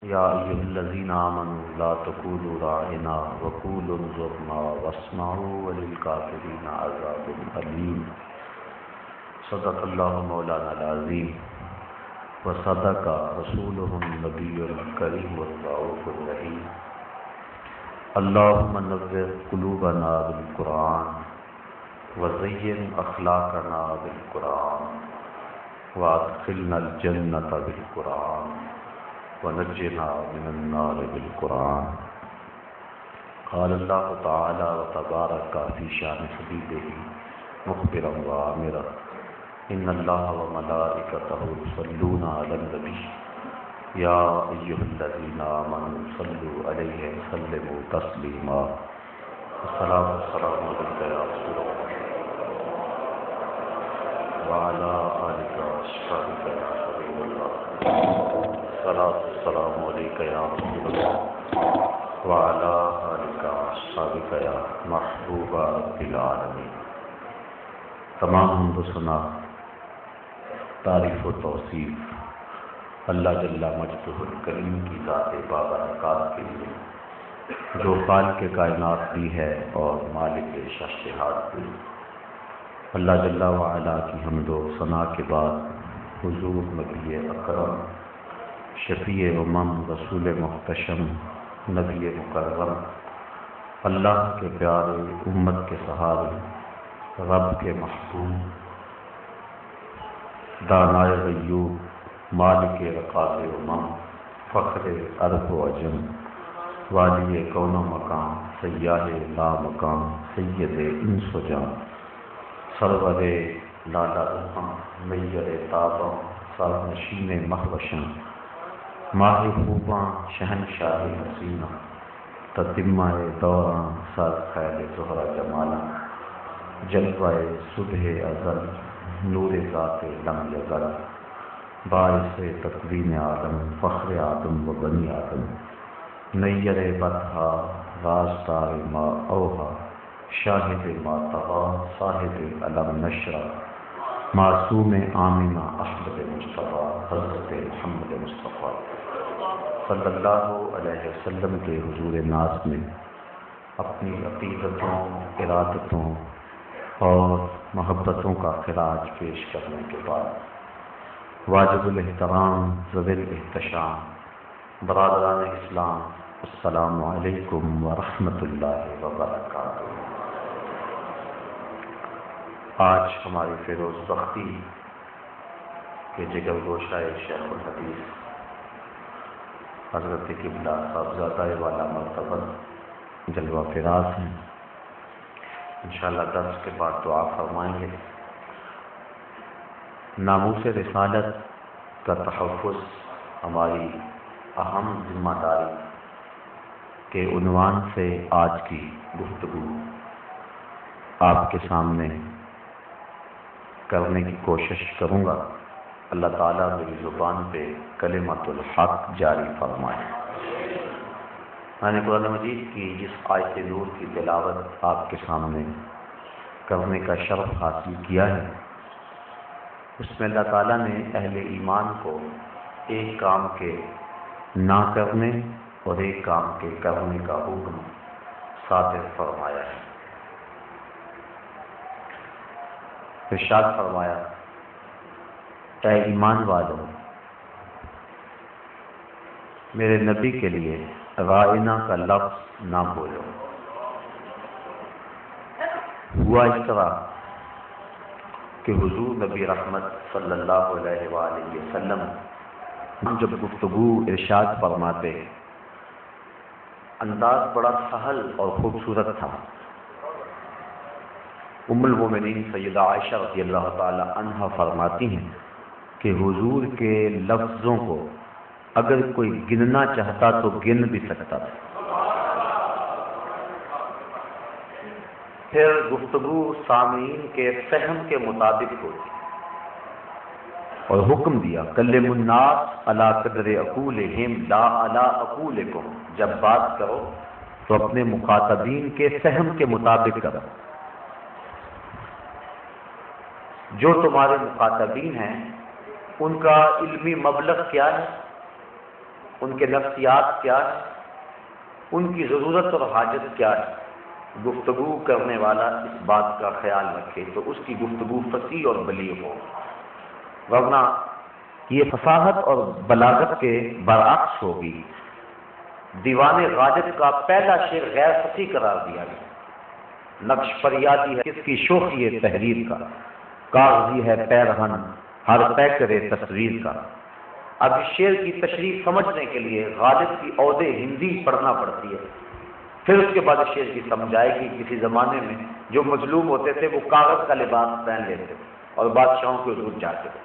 یا ایھا الذین آمنوا لا تقولوا راعنا وقولوا انظرنا واسمعوا وللکافرین عذاب الیم۔ صدق اللہ مولانا العظیم وصدق رسولہ النبی الکریم والرؤوف الرحیم۔ اللہم نور قلوبنا بالقرآن وزین اخلاقنا بالقرآن وادخلنا الجنۃ بالقرآن ونجنا من النار بالقرآن۔ قال اللہ تعالی وتبارک فی شان حبیبہ مخبرا وآمرا ان اللہ وملائکتہ یصلون علی النبی یا ایھا الذین آمنوا صلوا علیہ وسلموا تسلیما۔ الصلاۃ والسلام علیک یا رسول اللہ وعلی آلک واصحابک یا حبیب اللہ۔ الصلاۃ والسلام علیک یا رسول اللہ وعلی آلک واصحابک یا محبوب رب العالمین۔ تمام حمد و ثنا، تعریف و توصیف اللہ جل مجدہ الکریم کی ذات بابرکات کے لیے جو خالق کائنات بھی ہے اور مالک شہنشاہت بھی۔ اللہ جل وعلا کی حمد و ثنا کے بعد حضور نبی اکرم شفیع امم رسول محتشم نبی مکرم اللہ کے پیارے امت کے سہارے رب کے محبوب دانائے غیوب مالک رقاب امم فخر عرب و عجم والی کون و مقام سیاہ لا مقام سید انس و جان سرور لالا رحم میر تابم سرنشین مہوشاں ماہ خوباں شہنشاہ حسینہ تتمہ دوراں سر خیل زہرہ جمالا جلوہ صبح ازل نور ذات لم یزل باعث تکوین عالم فخر آدم و بنی آدم نیر بطحا رازدار ما اوہا شاہد ما طغا صاحب علم نشرہ معصوم آمنہ احمد مصطفیٰ حضرت محمد مصطفیٰ صلی اللہ علیہ وسلم کے حضور ناز میں اپنی عقیدتوں ارادتوں اور محبتوں کا خراج پیش کرنے کے بعد واجب الاحترام ذوی الاحتشام برادران اسلام السلام علیکم ورحمۃ اللہ وبرکاتہ۔ آج ہماری فیروز بختی کے جگر گوشہ شیخ الحدیث حضرت قبلہ صاحبزادہ والا مرتبہ جلوہ فراز ہیں۔ انشاءاللہ درس کے بعد دعا فرمائیں گے۔ ناموس رسالت کا تحفظ ہماری اہم ذمہ داری کے عنوان سے آج کی گفتگو آپ کے سامنے کرنے کی کوشش کروں گا۔ اللہ تعالیٰ میری زبان پہ کلمۃ الحق جاری فرمائے۔ میں نے قرآن مجید کی جس آیت نور کی تلاوت آپ کے سامنے کرنے کا شرف حاصل کیا ہے، اس میں اللہ تعالیٰ نے اہل ایمان کو ایک کام کے نہ کرنے اور ایک کام کے کرنے کا حکم صادر فرمایا ہے۔ ارشاد فرمایا، اے ایمان والو، میرے نبی کے لیے رائنا کا لفظ نہ بولو۔ ہوا اس طرح کہ حضور نبی رحمت صلی اللہ علیہ وآلہ وسلم جب گفتگو ارشاد فرماتے انداز بڑا سہل اور خوبصورت تھا۔ ام المومنین سیدہ عائشہ رضی اللہ تعالی عنہا فرماتی ہیں کہ حضور کے لفظوں کو اگر کوئی گننا چاہتا تو گن بھی سکتا تھا۔ پھر گفتگو سامعین کے فہم کے مطابق ہوتی اور حکم دیا، کلم الناس علی قدر عقولہم لا علی عقولکم، جب بات کرو تو اپنے مخاطبین کے فہم کے مطابق کرو۔ جو تمہارے مخاطبین ہیں ان کا علمی مبلغ کیا ہے، ان کے نفسیات کیا ہے، ان کی ضرورت اور حاجت کیا ہے، گفتگو کرنے والا اس بات کا خیال رکھے تو اس کی گفتگو فصیح اور بلیغ ہو، ورنہ یہ فصاحت اور بلاغت کے برعکس ہوگی۔ دیوان غالب کا پہلا شعر غیر فصیح قرار دیا گیا، نقش فریادی ہے کس کی شوخی ہے تحریر کا، کاغذی ہے پیرہن ہر پیکرے تصویر کا۔ اب اس شعر کی تشریح سمجھنے کے لیے غالب کی عود ہندی پڑھنا پڑتی ہے، پھر اس کے بعد شعر کی سمجھ آئے گی۔ کسی زمانے میں جو مظلوم ہوتے تھے وہ کاغذ کا لباس پہن لیتے اور بادشاہوں کے حضور جاتے تھے،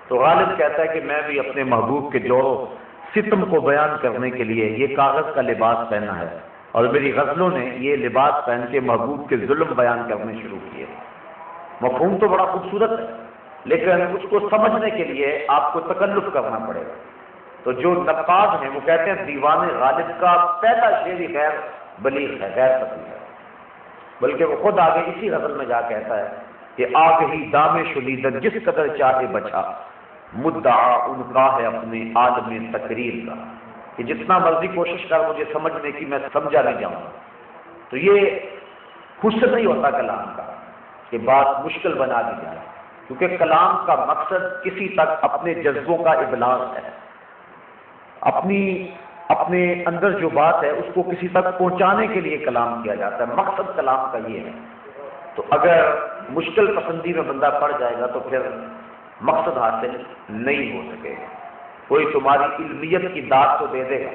تو غالب کہتا ہے کہ میں بھی اپنے محبوب کے جوڑ و ستم کو بیان کرنے کے لیے یہ کاغذ کا لباس پہنا ہے، اور میری غزلوں نے یہ لباس پہن کے محبوب کے ظلم بیان کرنے شروع کیے۔ مفہوم تو بڑا خوبصورت ہے، لیکن اس کو سمجھنے کے لیے آپ کو تکلف کرنا پڑے گا۔ تو جو نقاد ہیں وہ کہتے ہیں دیوان غالب کا پہلا شعر ہی غیر بلیغ ہے، غیر فصیح ہے، بلکہ وہ خود آگے اسی غزل میں جا کہتا ہے کہ آگ ہی دام شلیدن جس قدر چاہے بچا، مدعا ان کا ہے اپنے عالم تقریر کا، کہ جتنا مرضی کوشش کر مجھے سمجھنے کی میں سمجھا نہیں جاؤں۔ تو یہ حسن نہیں ہوتا کلام کا کہ بات مشکل بنا دی جائے، کیونکہ کلام کا مقصد کسی تک اپنے جذبوں کا ابلاغ ہے، اپنے اندر جو بات ہے اس کو کسی تک پہنچانے کے لیے کلام کیا جاتا ہے، مقصد کلام کا یہ ہے۔ تو اگر مشکل پسندی میں بندہ پڑ جائے گا تو پھر مقصد حاصل نہیں ہو سکے گا۔ کوئی تمہاری علمیت کی داد تو دے دے گا،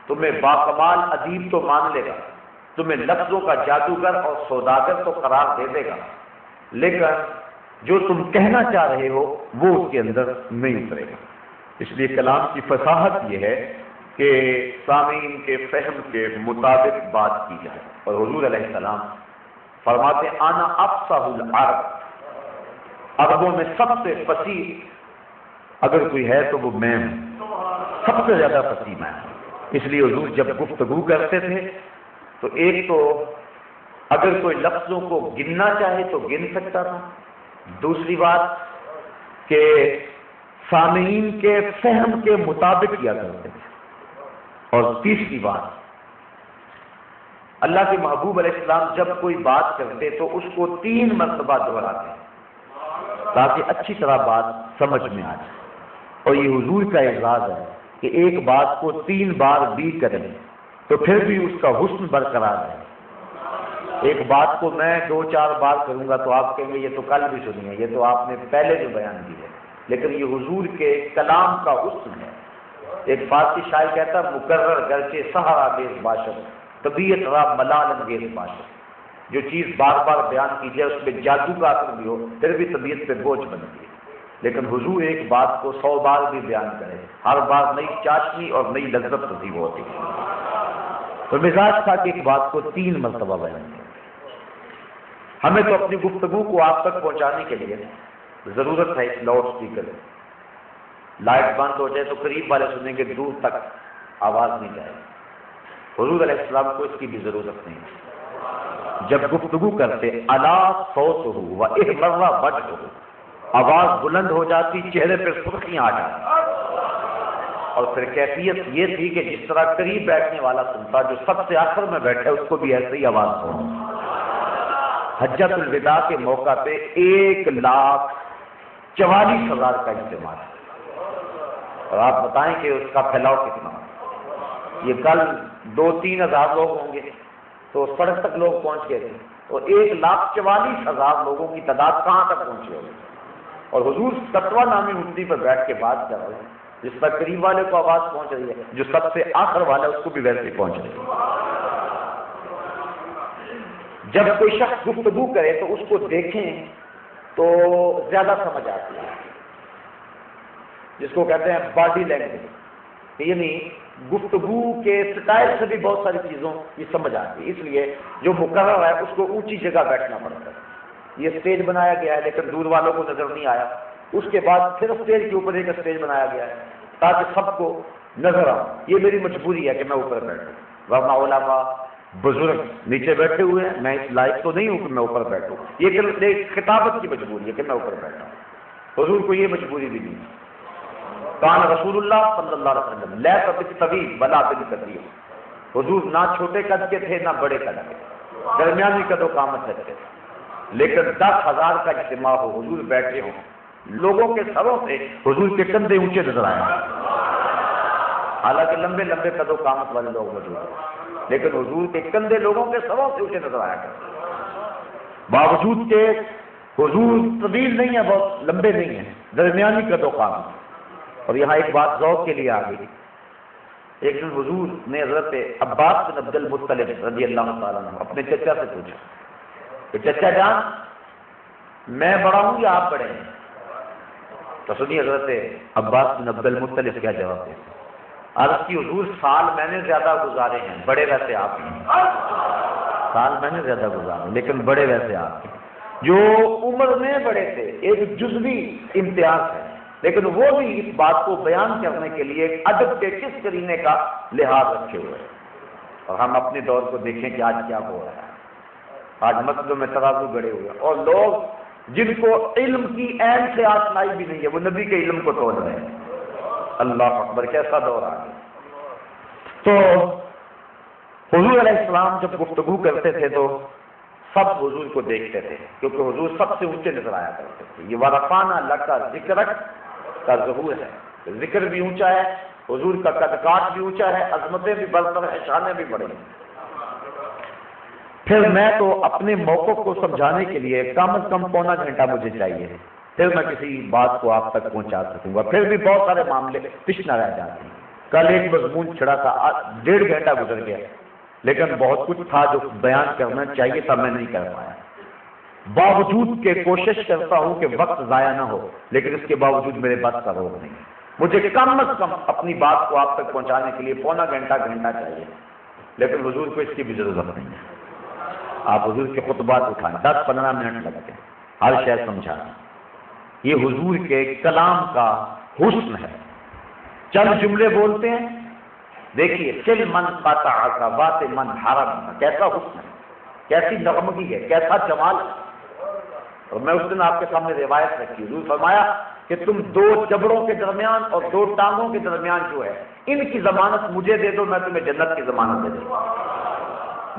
تمہیں باکمال ادیب تو مان لے گا، تمہیں لفظوں کا جادوگر اور سوداگر تو قرار دے دے گا، لیکن جو تم کہنا چاہ رہے ہو وہ اس کے اندر نہیں اترے گا۔ اس لیے کلام کی فصاحت یہ ہے کہ سامعین کے فہم کے مطابق بات کی جائے، اور حضور علیہ السلام فرماتے آنا افصح العرب، عربوں میں سب سے فصیح اگر کوئی ہے تو وہ میں ہوں، سب سے زیادہ فصیح میں ہوں۔ اس لیے حضور جب گفتگو کرتے تھے تو ایک تو اگر کوئی لفظوں کو گننا چاہے تو گن سکتا تھا، دوسری بات کہ سامعین کے فہم کے مطابق کیا کرتے تھے، اور تیسری بات اللہ کے محبوب علیہ السلام جب کوئی بات کرتے تو اس کو 3 مرتبہ دہراتے تاکہ اچھی طرح بات سمجھ میں آ جائے، اور یہ حضور کا اعزاز ہے کہ ایک بات کو 3 بار بھی کریں تو پھر بھی اس کا حسن برقرار ہے۔ ایک بات کو میں 2-4 بار کروں گا تو آپ کہیں گے یہ تو کل بھی سنی ہے، یہ تو آپ نے پہلے جو بیان کی ہے، لیکن یہ حضور کے کلام کا حسن ہے۔ ایک فارسی شاعر کہتا ہے مکرر گرچہ سہارا گیز باشد طبیعت را ملال انگیز باشد، جو چیز بار بار بیان کی جائے اس میں جادو کا اثر بھی ہو پھر بھی طبیعت پہ بوجھ بنتی ہے، لیکن حضور ایک بات کو 100 بار بھی بیان کرے ہر بار نئی چاشنی اور نئی لذت نصیب ہوتی ہے۔ تو مزاج تھا کہ ایک بات کو 3 مرتبہ بیان کرے۔ ہمیں تو اپنی گفتگو کو آپ تک پہنچانے کے لیے ضرورت ہے اس لاؤڈ اسپیکر، لائٹ بند ہو جائے تو قریب والے سنیں گے، دور تک آواز نہیں جائے۔ حضور علیہ السلام کو اس کی بھی ضرورت نہیں، جب گفتگو کرتے الا صوتہ و احمر وجہہ، آواز بلند ہو جاتی، چہرے پہ سرخیاں آ جاتی، اور پھر کیفیت یہ تھی کہ جس طرح قریب بیٹھنے والا سنتا، جو سب سے آخر میں بیٹھے اس کو بھی ایسے ہی آواز ہو۔ حجۃ الوداع کے موقع پہ 1,44,000 کا اجتماع ہے، اور آپ بتائیں کہ اس کا پھیلاؤ کتنا، یہ کل 2-3 ہزار لوگ ہوں گے تو سڑک تک لوگ پہنچ گئے تھے، اور 1,44,000 لوگوں کی تعداد کہاں تک پہنچی ہوگی، اور حضور ستوہ نامی اٹھنی پر بیٹھ کے بات کر رہے ہیں، جس پر قریب والے کو آواز پہنچ رہی ہے، جو سب سے آخر والا اس کو بھی ویسے پہنچ رہی ہے۔ جب کوئی شخص گفتگو کرے تو اس کو دیکھیں تو زیادہ سمجھ آتی ہے، جس کو کہتے ہیں باڈی لینگویج، یعنی گفتگو کے سٹائل سے بھی بہت ساری چیزوں کی سمجھ آتی ہے۔ اس لیے جو مقرر ہے اس کو اونچی جگہ بیٹھنا پڑتا ہے، یہ اسٹیج بنایا گیا ہے لیکن دور والوں کو نظر نہیں آیا، اس کے بعد پھر اسٹیج کے اوپر ایک اسٹیج بنایا گیا ہے تاکہ سب کو نظر آؤ۔ یہ میری مجبوری ہے کہ میں اوپر بیٹھوں، ورنہ علماء بزرگ نیچے بیٹھے ہوئے ہیں، میں اس لائق تو نہیں ہوں کہ میں اوپر بیٹھوں، یہ خطابت کی مجبوری ہے کہ میں اوپر بیٹھا ہوں۔ حضور کو یہ مجبوری بھی نہیں، کان رسول اللہ صلی اللہ علیہ وسلم لیس بالطویل ولا بالقصیر، حضور نہ چھوٹے قد کے تھے نہ بڑے قد کے، درمیانی قد و قامت رکھتے تھے، لیکن 10,000 کا اجتماع ہو، حضور بیٹھے ہوں، لوگوں کے سروں سے حضور کے کندھے اونچے نظر آئے، حالانکہ لمبے لمبے قد و قامت والے لوگ موجود ہیں، لیکن حضور کے کندھے لوگوں کے سروں سے اونچے نظر آیا کرتے، باوجود کہ حضور طویل نہیں ہے، بہت لمبے نہیں ہیں، درمیانی قد و قامت۔ اور یہاں ایک بات ذوق کے لیے آ گئی، ایک دن حضور نے حضرت عباس بن عبد المطلب رضی اللہ تعالیٰ عنہ اپنے چچا سے پوچھا کہ چچا جان میں بڑا ہوں یا آپ بڑے ہیں؟ تو سنیے حضرت عباس بن عبد المطلب کیا جواب دیتے ہیں۔ عرض کی حضور سال میں نے زیادہ گزارے ہیں، بڑے ویسے آپ ہیں، سال میں نے زیادہ گزارے لیکن بڑے ویسے آپ ہیں۔ جو عمر میں بڑے تھے ایک جزوی امتیاز ہے، لیکن وہ بھی اس بات کو بیان کرنے کے لیے ادب کے کس کرینے کا لحاظ رکھے ہوئے ہیں۔ اور ہم اپنے دور کو دیکھیں کہ آج کیا ہو رہا ہے، آج مسجدوں میں ترازو گڑے ہوئے ہیں، اور لوگ جن کو علم کی عین سے آشنائی بھی نہیں ہے وہ نبی کے علم کو توڑ رہے ہیں۔ اللہ اکبر، کیسا دور آ گیا۔ تو حضور علیہ السلام جب گفتگو کرتے تھے تو سب حضور کو دیکھتے تھے، کیونکہ حضور سب سے اونچے نظر آیا کرتے تھے۔ یہ ورفعنا لک ذکرک کا ظہور ہے، ذکر بھی اونچا ہے، حضور کا قد کاٹ بھی اونچا ہے، عظمتیں بھی برتر ہیں، شانیں بھی بڑی ہیں۔ پھر میں تو اپنے موقف کو سمجھانے کے لیے کم از کم پونا گھنٹہ مجھے چاہیے، پھر میں کسی بات کو آپ تک پہنچا سکوں گا، پھر بھی بہت سارے معاملے پیش نہ رہ جاتے ہیں۔ کل ایک مضمون چھڑا تھا، 1.5 گھنٹہ گزر گیا، لیکن بہت کچھ تھا جو بیان کرنا چاہیے تھا، میں نہیں کر پایا، باوجود کے کوشش کرتا ہوں کہ وقت ضائع نہ ہو، لیکن اس کے باوجود میرے بس کا روک نہیں۔ مجھے کم از کم اپنی بات کو آپ تک پہنچانے کے لیے پونا گھنٹہ چاہیے، لیکن حضور کو اس کی بھی ضرورت نہیں ہے۔ آپ حضور کے خطبات اٹھائیں، 10-15 منٹ لگتے ہیں ہر شے سمجھانا۔ یہ حضور کے کلام کا حسن ہے۔ چند جملے بولتے ہیں، دیکھیے سل من قطع کا بات من حرم، کیسا حسن ہے، کیسی نغمگی ہے، کیسا جمال ہے۔ اور میں اس دن آپ کے سامنے روایت رکھی، حضور فرمایا کہ تم 2 جبڑوں کے درمیان اور 2 ٹانگوں کے درمیان جو ہے ان کی ضمانت مجھے دے دو، میں تمہیں جنت کی ضمانت دے دوں۔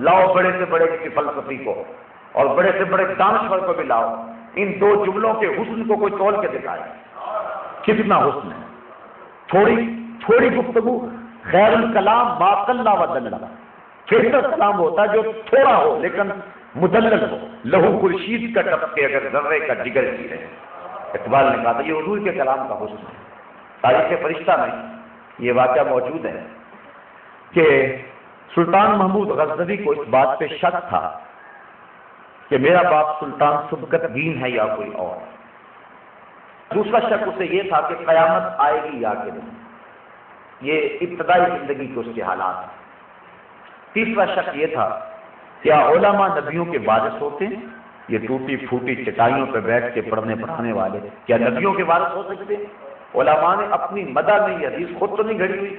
لاؤ بڑے سے بڑے کسی فلسفی کو اور بڑے سے بڑے دانشور کو بھی لاؤ، ان 2 جملوں کے حسن کو کوئی تول کے دکھائے، کتنا حسن ہے۔ تھوڑی گفتگو، خیر الکلام ما قل و دل، بہتر کلام ہوتا ہے جو تھوڑا ہو لیکن مدلل ہو، لہو خورشید کا ٹپ کے اگر ذرے کا جگر جی رہے۔ اقبال نے کہا تھا یہ حضور کے کلام کا حسن ہے۔ تاریخ فرشتہ میں یہ واقعہ موجود ہے کہ سلطان محمود غزنوی کو اس بات پہ شک تھا کہ میرا باپ سلطان سبکتگین ہے یا کوئی اور۔ دوسرا شک اسے یہ تھا کہ قیامت آئے گی یا کہ نہیں، یہ ابتدائی زندگی کے اس کے حالات ہیں۔ تیسرا شک یہ تھا کیا علماء نبیوں کے وارث ہوتے ہیں؟ یہ ٹوٹی پھوٹی چٹائیوں پہ بیٹھ کے پڑھنے پڑھانے والے کیا نبیوں کے وارث ہو سکتے ہیں؟ علماء نے اپنی مدح میں یہ حدیث خود تو نہیں گھڑی ہوئی،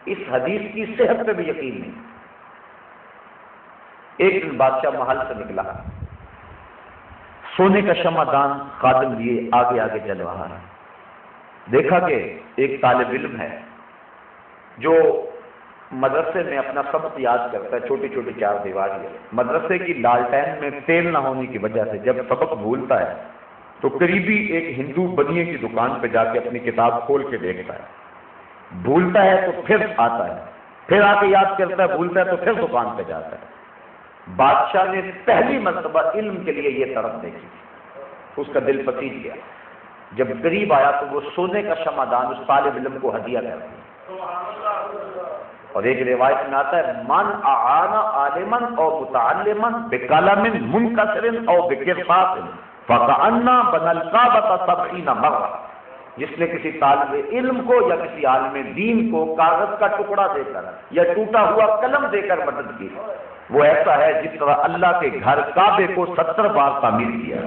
اس حدیث کی صحت پہ بھی یقین نہیں۔ ایک دن بادشاہ محل سے نکلا، سونے کا شمعدان خادم لیے آگے آگے چل رہا ہے۔ دیکھا کہ ایک طالب علم ہے جو مدرسے میں اپنا سبق یاد کرتا ہے، چھوٹی چھوٹی 4 دیواری ہے۔ مدرسے کی لالٹین میں تیل نہ ہونے کی وجہ سے جب سبق بھولتا ہے تو قریبی ایک ہندو بنیے کی دکان پہ جا کے اپنی کتاب کھول کے دیکھتا ہے، بھولتا ہے تو پھر آتا ہے، پھر آ کے یاد کرتا ہے، بھولتا ہے تو پھر دکان پہ جاتا ہے۔ بادشاہ نے پہلی مرتبہ علم کے لیے یہ طرف دیکھی، اس کا دل پسیج گیا۔ جب قریب آیا تو وہ سونے کا شمعدان اس طالب علم کو ہدیہ کر دیا۔ اور ایک روایت میں آتا ہے من اعان عالما او متعلما بقلم منکسر او بقرطاس فکأنما بنى الکعبۃ 70 مرہ، جس نے کسی طالب علم کو یا کسی عالم دین کو کاغذ کا ٹکڑا دے کر یا ٹوٹا ہوا قلم دے کر مدد کی، وہ ایسا ہے جس طرح اللہ کے گھر کعبے کو 70 بار تعمیر کیا۔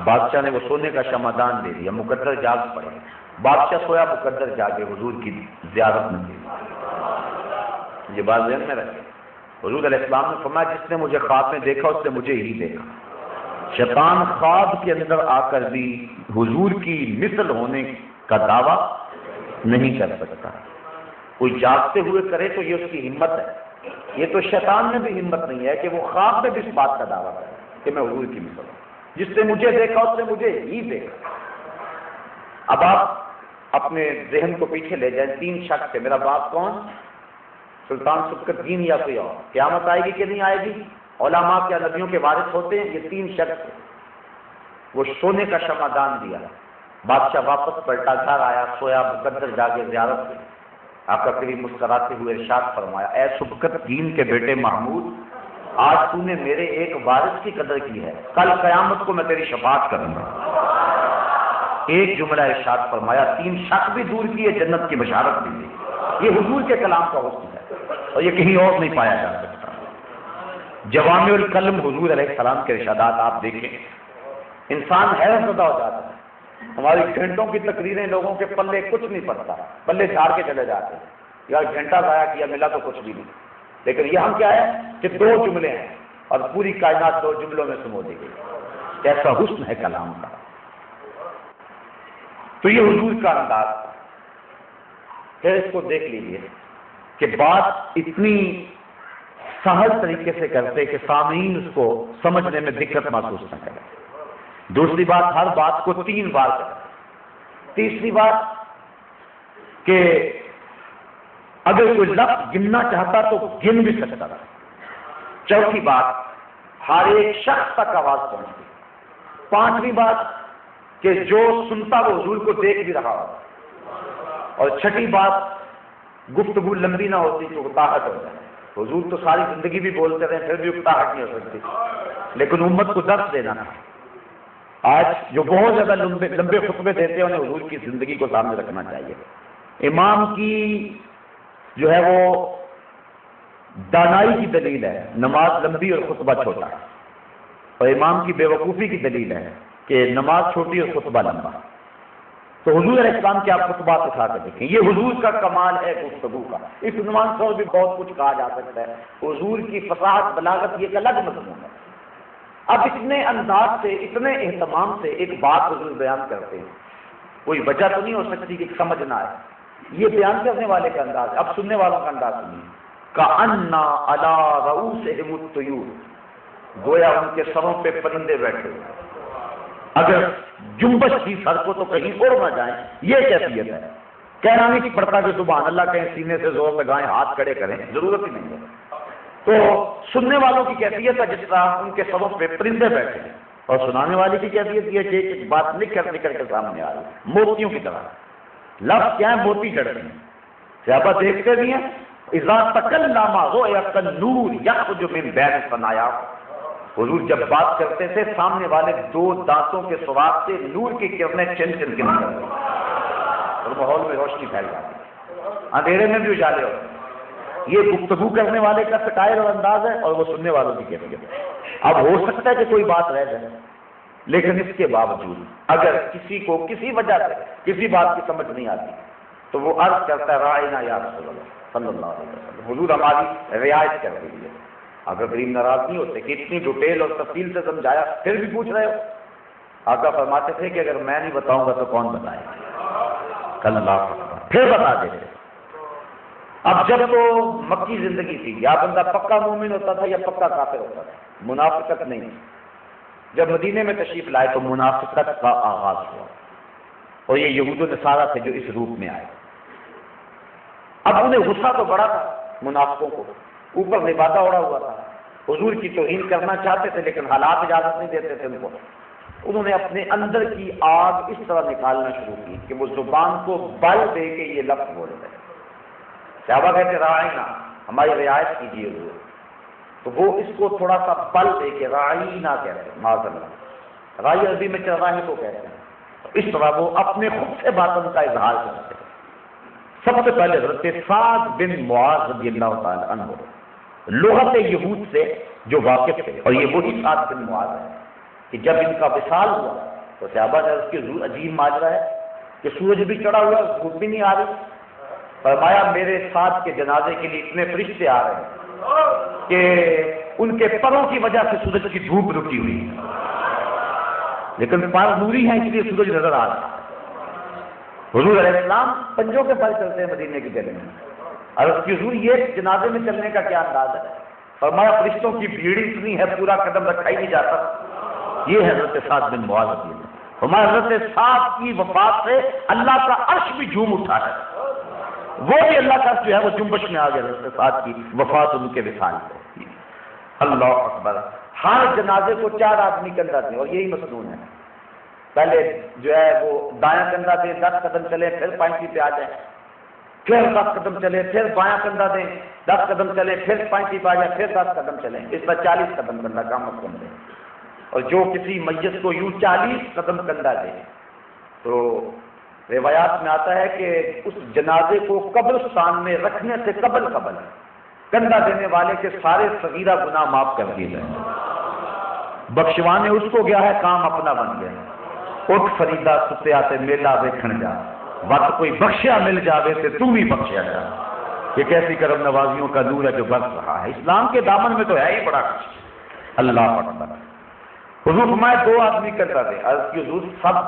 بادشاہ نے وہ سونے کا شمعدان دے دیا، مقدر جاگ پڑے۔ بادشاہ سویا، مقدر جاگے، حضور کی زیارت میں گئے۔ یہ بات ذہن میں رکھے، حضور علیہ السلام نے فرمایا جس نے مجھے خواب میں دیکھا اس نے مجھے ہی دیکھا۔ شیطان خواب کے اندر آ کر بھی حضور کی مثل ہونے کا دعویٰ نہیں کر سکتا. کوئی جاگتے ہوئے کرے تو یہ اس کی ہمت ہے. یہ تو شیطان میں بھی ہمت نہیں ہے کہ وہ خواب میں بھی اس بات کا دعویٰ کرے کہ میں حضور کی مثل ہوں. جس نے مجھے دیکھا اس نے مجھے ہی دیکھا. اب آپ اپنے ذہن کو پیچھے لے جائیں. 3 شخص تھے. میرا باپ کون؟ سلطان سبکت دین یا کوئی اور. قیامت آئے گی کہ نہیں آئے گی؟ علماء کیا نبیوں کے وارث ہوتے ہیں؟ یہ 3 شخص تھے. وہ سونے کا شمعدان دیا. بادشاہ واپس پلٹا، گھر آیا، سویا، مقدر جاگے زیارت کی. آپ کا قریب مسکراتے ہوئے ارشاد فرمایا، اے سبکت دین کے بیٹے محمود، آج تو نے میرے ایک وارث کی قدر کی ہے، کل قیامت کو میں تیری شفاعت کروں گا. ایک جملہ ارشاد فرمایا، 3 شک بھی دور کیے، جنت کی بشارت بھی دی. یہ حضور کے کلام کا حسن ہے اور یہ کہیں اور نہیں پایا جا سکتا. جوامع الکلم حضور علیہ السلام کے ارشادات آپ دیکھیں، انسان حیرت زدہ ہو جاتا ہے. ہماری گھنٹوں کی تقریریں لوگوں کے پلے کچھ نہیں پڑتا، پلے جھاڑ کے چلے جاتے ہیں. یا گھنٹہ ضائع کیا، ملا تو کچھ بھی نہیں. لیکن یہاں کیا ہے کہ 2 جملے ہیں اور پوری کائنات 2 جملوں میں سمو دی گئی. کیسا حسن ہے کلام کا. تو یہ حضور کا انداز تھا. پھر اس کو دیکھ لیجیے کہ بات اتنی سہل طریقے سے کرتے کہ سامعین اس کو سمجھنے میں دقت محسوس نہ کرے. دوسری بات، ہر بات کو 3 بار کرے. تیسری بات کہ اگر کوئی لفظ گننا چاہتا تو گن بھی سکتا تھا. چوتھی بات، ہر ایک شخص تک آواز پہنچتی. 5ویں بات کہ جو سنتا وہ حضور کو دیکھ بھی رہا ہو. اور 6ٹھی بات، گفتگو لمبی نہ ہوتی تو اکتاہٹ ہو جائے. حضور تو ساری زندگی بھی بولتے رہے پھر بھی اکتاہٹ نہیں ہو سکتی، لیکن امت کو درس دینا تھا. آج جو بہت زیادہ لمبے خطبے دیتے ہیں انہیں حضور کی زندگی کو سامنے رکھنا چاہیے. امام کی جو ہے وہ دانائی کی دلیل ہے نماز لمبی اور خطبہ چھوٹا، اور امام کی بے وقوفی کی دلیل ہے کہ نماز چھوٹی اور خطبہ لمبا. تو حضور علیہ السلام کے آپ خطبات اٹھا کر دیکھیں. یہ حضور کا کمال ہے گفتگو کا. اس عنوان سے اور بھی بہت کچھ کہا جا سکتا ہے. حضور کی فصاحت بلاغت یہ ایک الگ مضمون ہے. اب اتنے انداز سے، اتنے اہتمام سے ایک بات حضور بیان کرتے ہیں، کوئی وجہ تو نہیں ہو سکتی کہ سمجھ نہ آئے. یہ بیان کرنے والے کا انداز ہے. اب سننے والوں کا انداز نہیں. کأن علی رؤوسہم الطیور، گویا ان کے سروں پہ پرندے بیٹھے ہوئے. اگر جنبش کی سر کو تو کہیں اڑ نہ جائیں. یہ کیفیت ہے. کہنا نہیں پڑتا کہ سبحان اللہ کہیں، سینے سے زور لگائیں، ہاتھ کھڑے کریں، ضرورت ہی نہیں ہے. تو سننے والوں کی کیفیت ہے جس طرح ان کے سروں پہ پرندے بیٹھے ہیں، اور سنانے والے کی کیفیت یہ کہ ایک بات نکل کے سامنے آ رہی ہے موتیوں کی طرح. لفظ کیا ہے؟ موتی جڑتے ہیں. صحابہ دیکھتے بھی ہیں. اذا تکلم رؤیا النور یخرج من بین ثنایا. حضور جب بات کرتے تھے سامنے والے 2 دانتوں کے سوراخ سے نور کی کرنیں چن چن کے نکلتی اور ماحول میں روشنی پھیل جاتی، اندھیرے میں بھی اجالے ہوتے. یہ گفتگو کرنے والے کا سٹائل اور انداز ہے اور وہ سننے والوں کی کیفیت ہے. اب ہو سکتا ہے کہ کوئی بات رہ جائے، لیکن اس کے باوجود اگر کسی کو کسی وجہ سے کسی بات کی سمجھ نہیں آتی تو وہ عرض کرتا ہے راعینا یا رسول اللہ صلی اللہ علیہ وسلم، حضور ہماری رعایت کر رہی ہے. اگر غریب ناراض نہیں ہوتے کہ اتنی ڈیٹیل اور تفصیل سے سمجھایا پھر بھی پوچھ رہے ہو. آقا فرماتے تھے کہ اگر میں نہیں بتاؤں گا تو کون بتائے گا؟ اللہ پھر بتا دیتے. اب جب تو مکی زندگی تھی، یا بندہ پکا مومن ہوتا تھا یا پکا کافر ہوتا تھا، منافقت نہیں. جب مدینے میں تشریف لائے تو منافقت کا آغاز ہوا، اور یہ یہود و نصارہ تھے جو اس روپ میں آئے. اب انہیں غصہ تو بڑا تھا منافقوں کو، اوپر لبادہ اڑا ہوا تھا. حضور کی توہین کرنا چاہتے تھے لیکن حالات اجازت نہیں دیتے تھے ان کو. انہوں نے اپنے اندر کی آگ اس طرح نکالنا شروع کی کہ وہ زبان کو بل دے کے یہ لفظ بول رہے. صحابہ کہتے راعینا، ہماری رعایت کیجیے حضور. تو وہ اس کو تھوڑا سا بل دے کے راعینا کہتے ہیں. معاذ اللہ، راعی عربی میں چرواہے کو کہتے ہیں. اس طرح وہ اپنے خود سے باطن کا اظہار کرتے ہیں. سب سے پہلے حضرت سعد بن معاذ رضی اللہ تعالی عنہ لغت یہود سے جو واقف تھے، اور یہ وہی سعد بن معاذ ہے کہ جب ان کا وصال ہوا تو صحابہ نے اس کی عجیب ماجرا ہے کہ سورج بھی چڑھا ہوا، دھوپ بھی نہیں آ رہی. فرمایا میرے ساتھ کے جنازے کے لیے اتنے فرشتے آ رہے ہیں کہ ان کے پروں کی وجہ سے سورج کی دھوپ رکی ہوئی. لیکن پر نوری ہیں اس لیے سورج نظر آ رہا ہے۔ حضور علیہ السلام پنجوں کے پھل چلتے ہیں مدینے کی گلی میں، اور اس کی حضور یہ جنازے میں چلنے کا کیا انداز ہے؟ فرمایا فرشتوں کی بھیڑ اتنی ہے پورا قدم رکھا ہی نہیں جاتا۔ یہ حضرت سعد بن معاذ رضی اللہ عنہ۔ فرمایا حضرت سعد کی وفات سے اللہ کا عرش بھی جھوم اٹھا ہے، وہ بھی اللہ کا عرش جو ہے وہ جنبش میں آ گیا حضرت سعد کی وفات ان کے وصال پہ۔ اللہ اکبر۔ ہر جنازے کو 4 آدمی کندھا دیں، اور یہی مسنون ہے۔ پہلے جو ہے وہ دایاں کندھا دیں، 10 قدم چلے، پھر پائنٹی پہ آ جائیں، پھر 10 قدم چلے، پھر بایاں کندھا دیں، 10 قدم چلے، پھر پائنٹی پہ آ جائیں، پھر 10 قدم چلیں، اس پر 40 قدم کندھا کام کم دیں۔ اور جو کسی میت کو یوں 40 قدم کندھا دے تو روایات میں آتا ہے کہ اس جنازے کو قبرستان میں رکھنے سے قبل کندھا دینے والے کے سارے صغیرہ گناہ معاف کر دیے جائیں۔ بخشوانے اس کو گیا ہے، کام اپنا بن گیا۔ اٹھ فریدا ستیا تے میلا ویکھن جا، وقت کوئی بخشیا مل جاوے تے تو بھی بخشیا جا۔ یہ کیسی کرم نوازیوں کا نور ہے جو برس رہا ہے۔ اسلام کے دامن میں تو ہے ہی بڑا کچھ۔ اللہ اکبر۔ حضور فرمائے 2 آدمی کندھا دیں۔ عرض کی حضور سب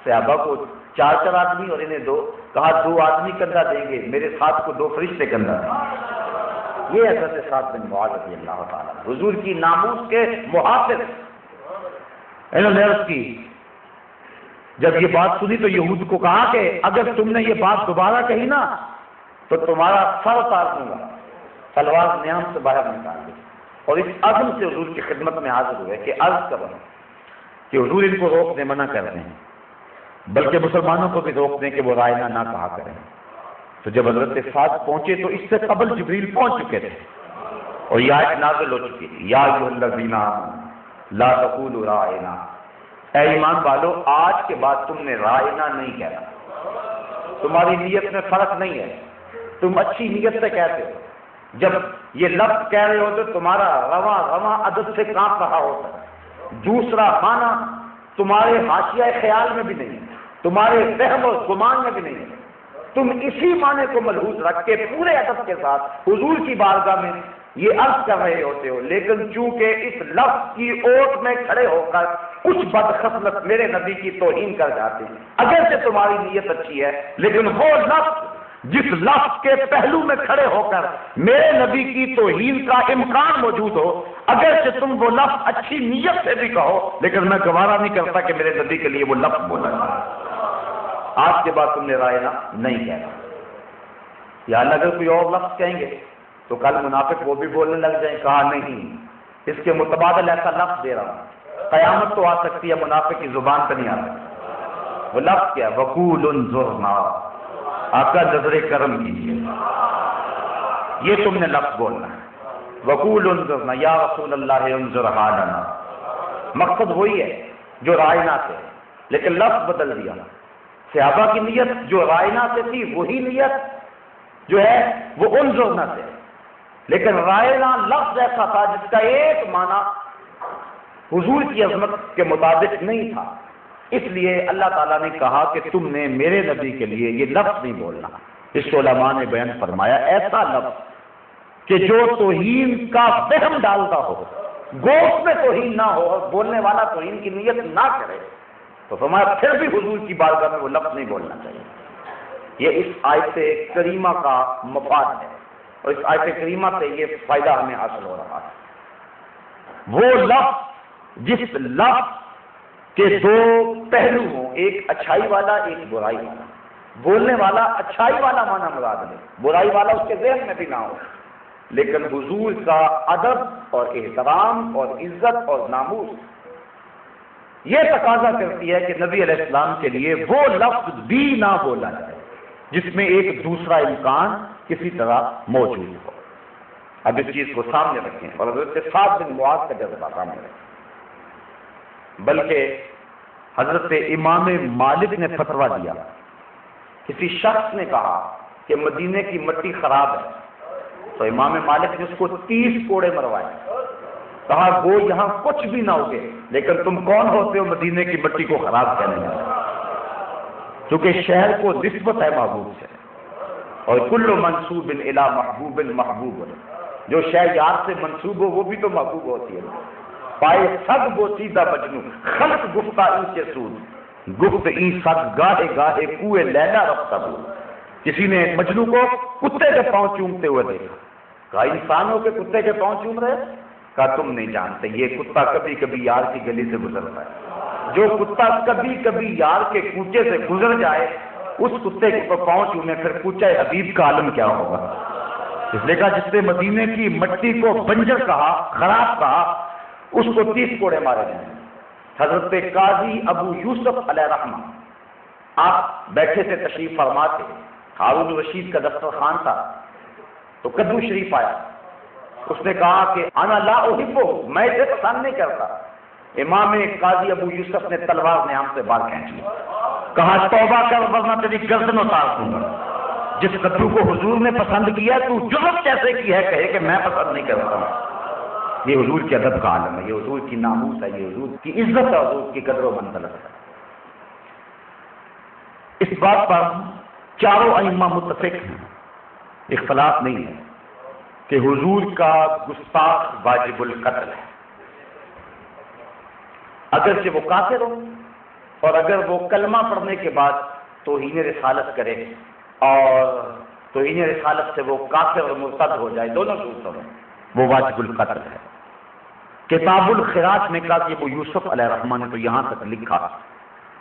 صحابہ کو 4 آدمی اور انہیں 2، کہا 2 آدمی کندھا دیں گے، میرے ساتھ کو 2 فرشتے کندھا دیں گے۔ یہ حضرت سعد بن معاذ رضی اللہ تعالیٰ حضور کی ناموس کے محافظ۔ انہوں نے عرض کی، جب یہ بات سنی تو یہود کو کہا کہ اگر تم نے یہ بات دوبارہ کہی نا تو تمہارا سر اتار دوں گا۔ تلوار نیام سے باہر نکال دی، اور اس عزم سے حضور کی خدمت میں حاضر ہوئے کہ عرض کروں کہ حضور ان کو روکنے منع کر رہے ہیں، بلکہ مسلمانوں کو بھی روک دیں کہ وہ رائنا نہ کہا کریں۔ تو جب حضرت سعد پہنچے تو اس سے قبل جبریل پہنچ چکے تھے، اور یہ آیت نازل ہو چکی تھی، یا ایھا الذین آمنوا لا تقولوا رائنا، اے ایمان والو آج کے بعد تم نے رائنا نہیں کہنا، تمہاری نیت میں فرق نہیں ہے، تم اچھی نیت سے کہتے ہو، جب یہ لفظ کہہ رہے ہو تو تمہارا رواں رواں عدد سے کانپ رہا ہوتا ہے۔ دوسرا معنی تمہارے حاشیہ خیال میں بھی نہیں ہے، تمہارے فہم اور گمان میں بھی نہیں ہے، تم اسی معنی کو ملحوظ رکھ کے پورے ادب کے ساتھ حضور کی بارگاہ میں یہ عرض کر رہے ہوتے ہو، لیکن چونکہ اس لفظ کی اوٹ میں کھڑے ہو کر کچھ بدخصلت میرے نبی کی توہین کر جاتے ہیں۔ اگرچہ تمہاری نیت اچھی ہے، لیکن وہ لفظ جس لفظ کے پہلو میں کھڑے ہو کر میرے نبی کی توہین کا امکان موجود ہو، اگرچہ تم وہ لفظ اچھی نیت سے بھی کہو، لیکن میں گوارا نہیں کرتا کہ میرے نبی کے لیے وہ لفظ بولا جائے۔ آج کے بعد تم نے رائنا نہیں کہنا، یا اگر کوئی اور لفظ کہیں گے تو کل منافق وہ بھی بولنے لگ جائیں۔ کہا نہیں، اس کے متبادل ایسا لفظ دے رہا ہوں، قیامت تو آ سکتی ہے، منافق کی زبان پہ نہیں آ سکتی۔ وہ لفظ کیا؟ وقول انظرنا، آقا نظر کرم کیجیے، یہ تم نے لفظ بولنا ہے۔ وقول انظرنا یا رسول اللہ انظر حالنا، مقصد وہی ہے جو رائنا سے، لیکن لفظ بدل دیا۔ صحابہ کی نیت جو رائنا سے تھی وہی نیت جو ہے وہ انظرنا سے، لیکن رائنا لفظ ایسا تھا جس کا ایک معنی حضور کی عظمت کے مطابق نہیں تھا، اس لیے اللہ تعالیٰ نے کہا کہ تم نے میرے نبی کے لیے یہ لفظ نہیں بولنا۔ اس علماء نے بیان فرمایا ایسا لفظ کہ جو توہین کا وہم ڈالتا ہو، گوشت میں توہین نہ ہو اور بولنے والا توہین کی نیت نہ کرے، تو فرمایا پھر بھی حضور کی بارگاہ میں وہ لفظ نہیں بولنا چاہیے۔ یہ اس آیت کریمہ کا مفاد ہے، اور اس آیت کریمہ سے یہ فائدہ ہمیں حاصل ہو رہا ہے۔ وہ لفظ جس لفظ کے 2 پہلو ہوں، ایک اچھائی والا ایک برائی والا، بولنے والا اچھائی والا معنی مراد لے، برائی والا اس کے ذہن میں بھی نہ ہو، لیکن حضور کا ادب اور احترام اور عزت اور ناموس یہ تقاضا کرتی ہے کہ نبی علیہ السلام کے لیے وہ لفظ بھی نہ بولا جائے جس میں ایک دوسرا امکان کسی طرح موجود ہو۔ اب اس چیز کو سامنے رکھیں اور حضرت سعد بن معاذ کا جذبہ سامنے رکھیں۔ بلکہ حضرت امام مالک نے فتویٰ دیا، کسی شخص نے کہا کہ مدینے کی مٹی خراب ہے، تو امام مالک نے اس کو 30 کوڑے مروائے، کہا گو یہاں کچھ بھی نہ ہوگے، لیکن تم کون ہوتے ہو مدینے کی مٹی کو خراب کرنے میں؟ کیونکہ شہر کو نسبت ہے محبوب سے، اور کل منسوب الی محبوب محبوب، جو شہر یار سے منسوب ہو وہ بھی تو محبوب ہوتی ہے۔ پائے سگ بوسیدہ مجنو خلق گفتہ ان کے سود گفت این سگ گاہے گاہے کوئے لیلا رفتہ بود. کسی نے مجنو کو کتے کے پاؤں چومتے ہوئے دیکھا. کہا انسانوں کے کتے کے پاؤں چوم رہے؟ کہا تم نہیں جانتے یہ کتا کبھی کبھی یار کی گلی سے گزرتا ہے. جو کتا کبھی کبھی یار کے کوچے سے گزر جائے اس کتے کے پاؤں چومے پھر کوچہ حبیب کا عالم کیا ہوگا. اس لیے کہا جس نے مدینے کی مٹی کو بنجر کہا خراب کہا اس کو 30 کوڑے مارے جائیں. حضرت قاضی ابو یوسف علیہ رحمہ آپ بیٹھے تھے تشریف فرما تھے. ہارون رشید کا دسترخوان تھا تو کدو شریف آیا. اس نے کہا کہ انا لا احبہ میں اسے پسند نہیں کرتا. امام قاضی ابو یوسف نے تلوار نے ہم سے بال کھینچ لی. کہا توبہ کر ورنہ تیری گردن اتار دوں گا. جس کدو کو حضور نے پسند کیا تو جرت کیسے کی ہے کہے کہ میں پسند نہیں کرتا ہوں. یہ حضور کے ادب کا عالم ہے, یہ حضور کی ناموس ہے, یہ حضور کی عزت ہے, حضور کی قدر و منزلت ہے. اس بات پر چاروں ائمہ متفق ہیں, اختلاف نہیں ہے کہ حضور کا گستاخ واجب القتل ہے. اگرچہ وہ کافر ہو اور اگر وہ کلمہ پڑھنے کے بعد توہین رسالت کرے اور توہین رسالت سے وہ کافر اور مرتد ہو جائے, دونوں صورتوں میں وہ واجب القتل ہے. کتاب الخراج میں قاضی ابو یوسف علیہ الرحمٰن نے تو یہاں تک لکھا,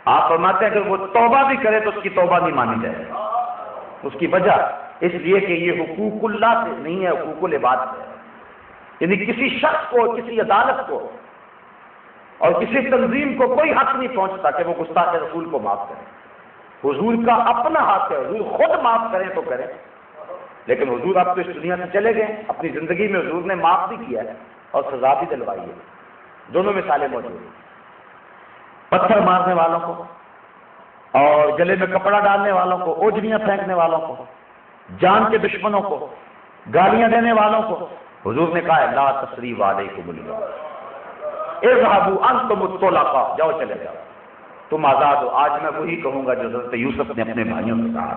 آپ فرماتے ہیں اگر وہ توبہ بھی کرے تو اس کی توبہ نہیں مانی جائے. اس کی وجہ اس لیے کہ یہ حقوق اللہ سے نہیں ہے, حقوق العباد سے ہے. یعنی کسی شخص کو, کسی عدالت کو اور کسی تنظیم کو کوئی حق نہیں پہنچتا کہ وہ گستاخ رسول کو معاف کرے. حضور کا اپنا حق ہے, حضور خود معاف کریں تو کریں, لیکن حضور آپ تو اس دنیا سے چلے گئے, اپنی زندگی میں حضور نے معاف بھی کیا ہے اور سزا بھی دلوائی ہے. دونوں مثالیں موجود ہیں. پتھر مارنے والوں کو اور گلے میں کپڑا ڈالنے والوں کو, اوجڑیاں پھینکنے والوں کو, جان کے دشمنوں کو, گالیاں دینے والوں کو حضور نے کہا لا تثریب علیکم اليوم اذهبوا انتم الطلقاء, جاؤ چلے جاؤ, تم آزاد ہو. آج میں وہی کہوں گا جو حضرت یوسف نے اپنے بھائیوں سے کہا.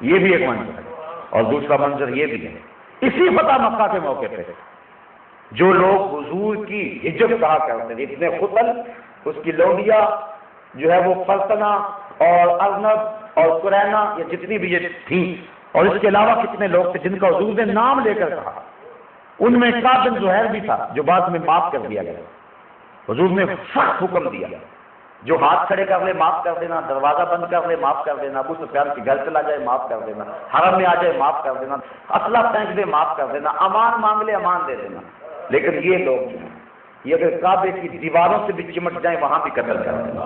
یہ بھی ایک منظر ہے. اور دوسرا منظر یہ بھی ہے, اسی فتح مکہ کے موقع پہ جو لوگ حضور کی ہجب کہا کرتے تھے, ابن خطل اس کی لونڈیا جو ہے وہ فرسنا اور ارنب اور قرینا یہ جتنی بھی یہ تھیں, اور اس کے علاوہ کتنے لوگ تھے جن کا حضور نے نام لے کر کہا. ان میں کعب بن زہیر بھی تھا جو بعد میں معاف کر دیا گیا. حضور نے سخت حکم دیا, جو ہاتھ کھڑے کر لے معاف کر دینا, دروازہ بند کر لے معاف کر دینا, ابو سفیان کے گھر چلا جائے معاف کر دینا, حرم میں آ جائے معاف کر دینا, اسلحہ پھینک دے معاف کر دینا, امان مانگ لے امان دے دینا. لیکن یہ لوگ جو ہیں یہ اگر کعبے کی دیواروں سے بھی چمٹ جائیں وہاں بھی قتل کر دینا.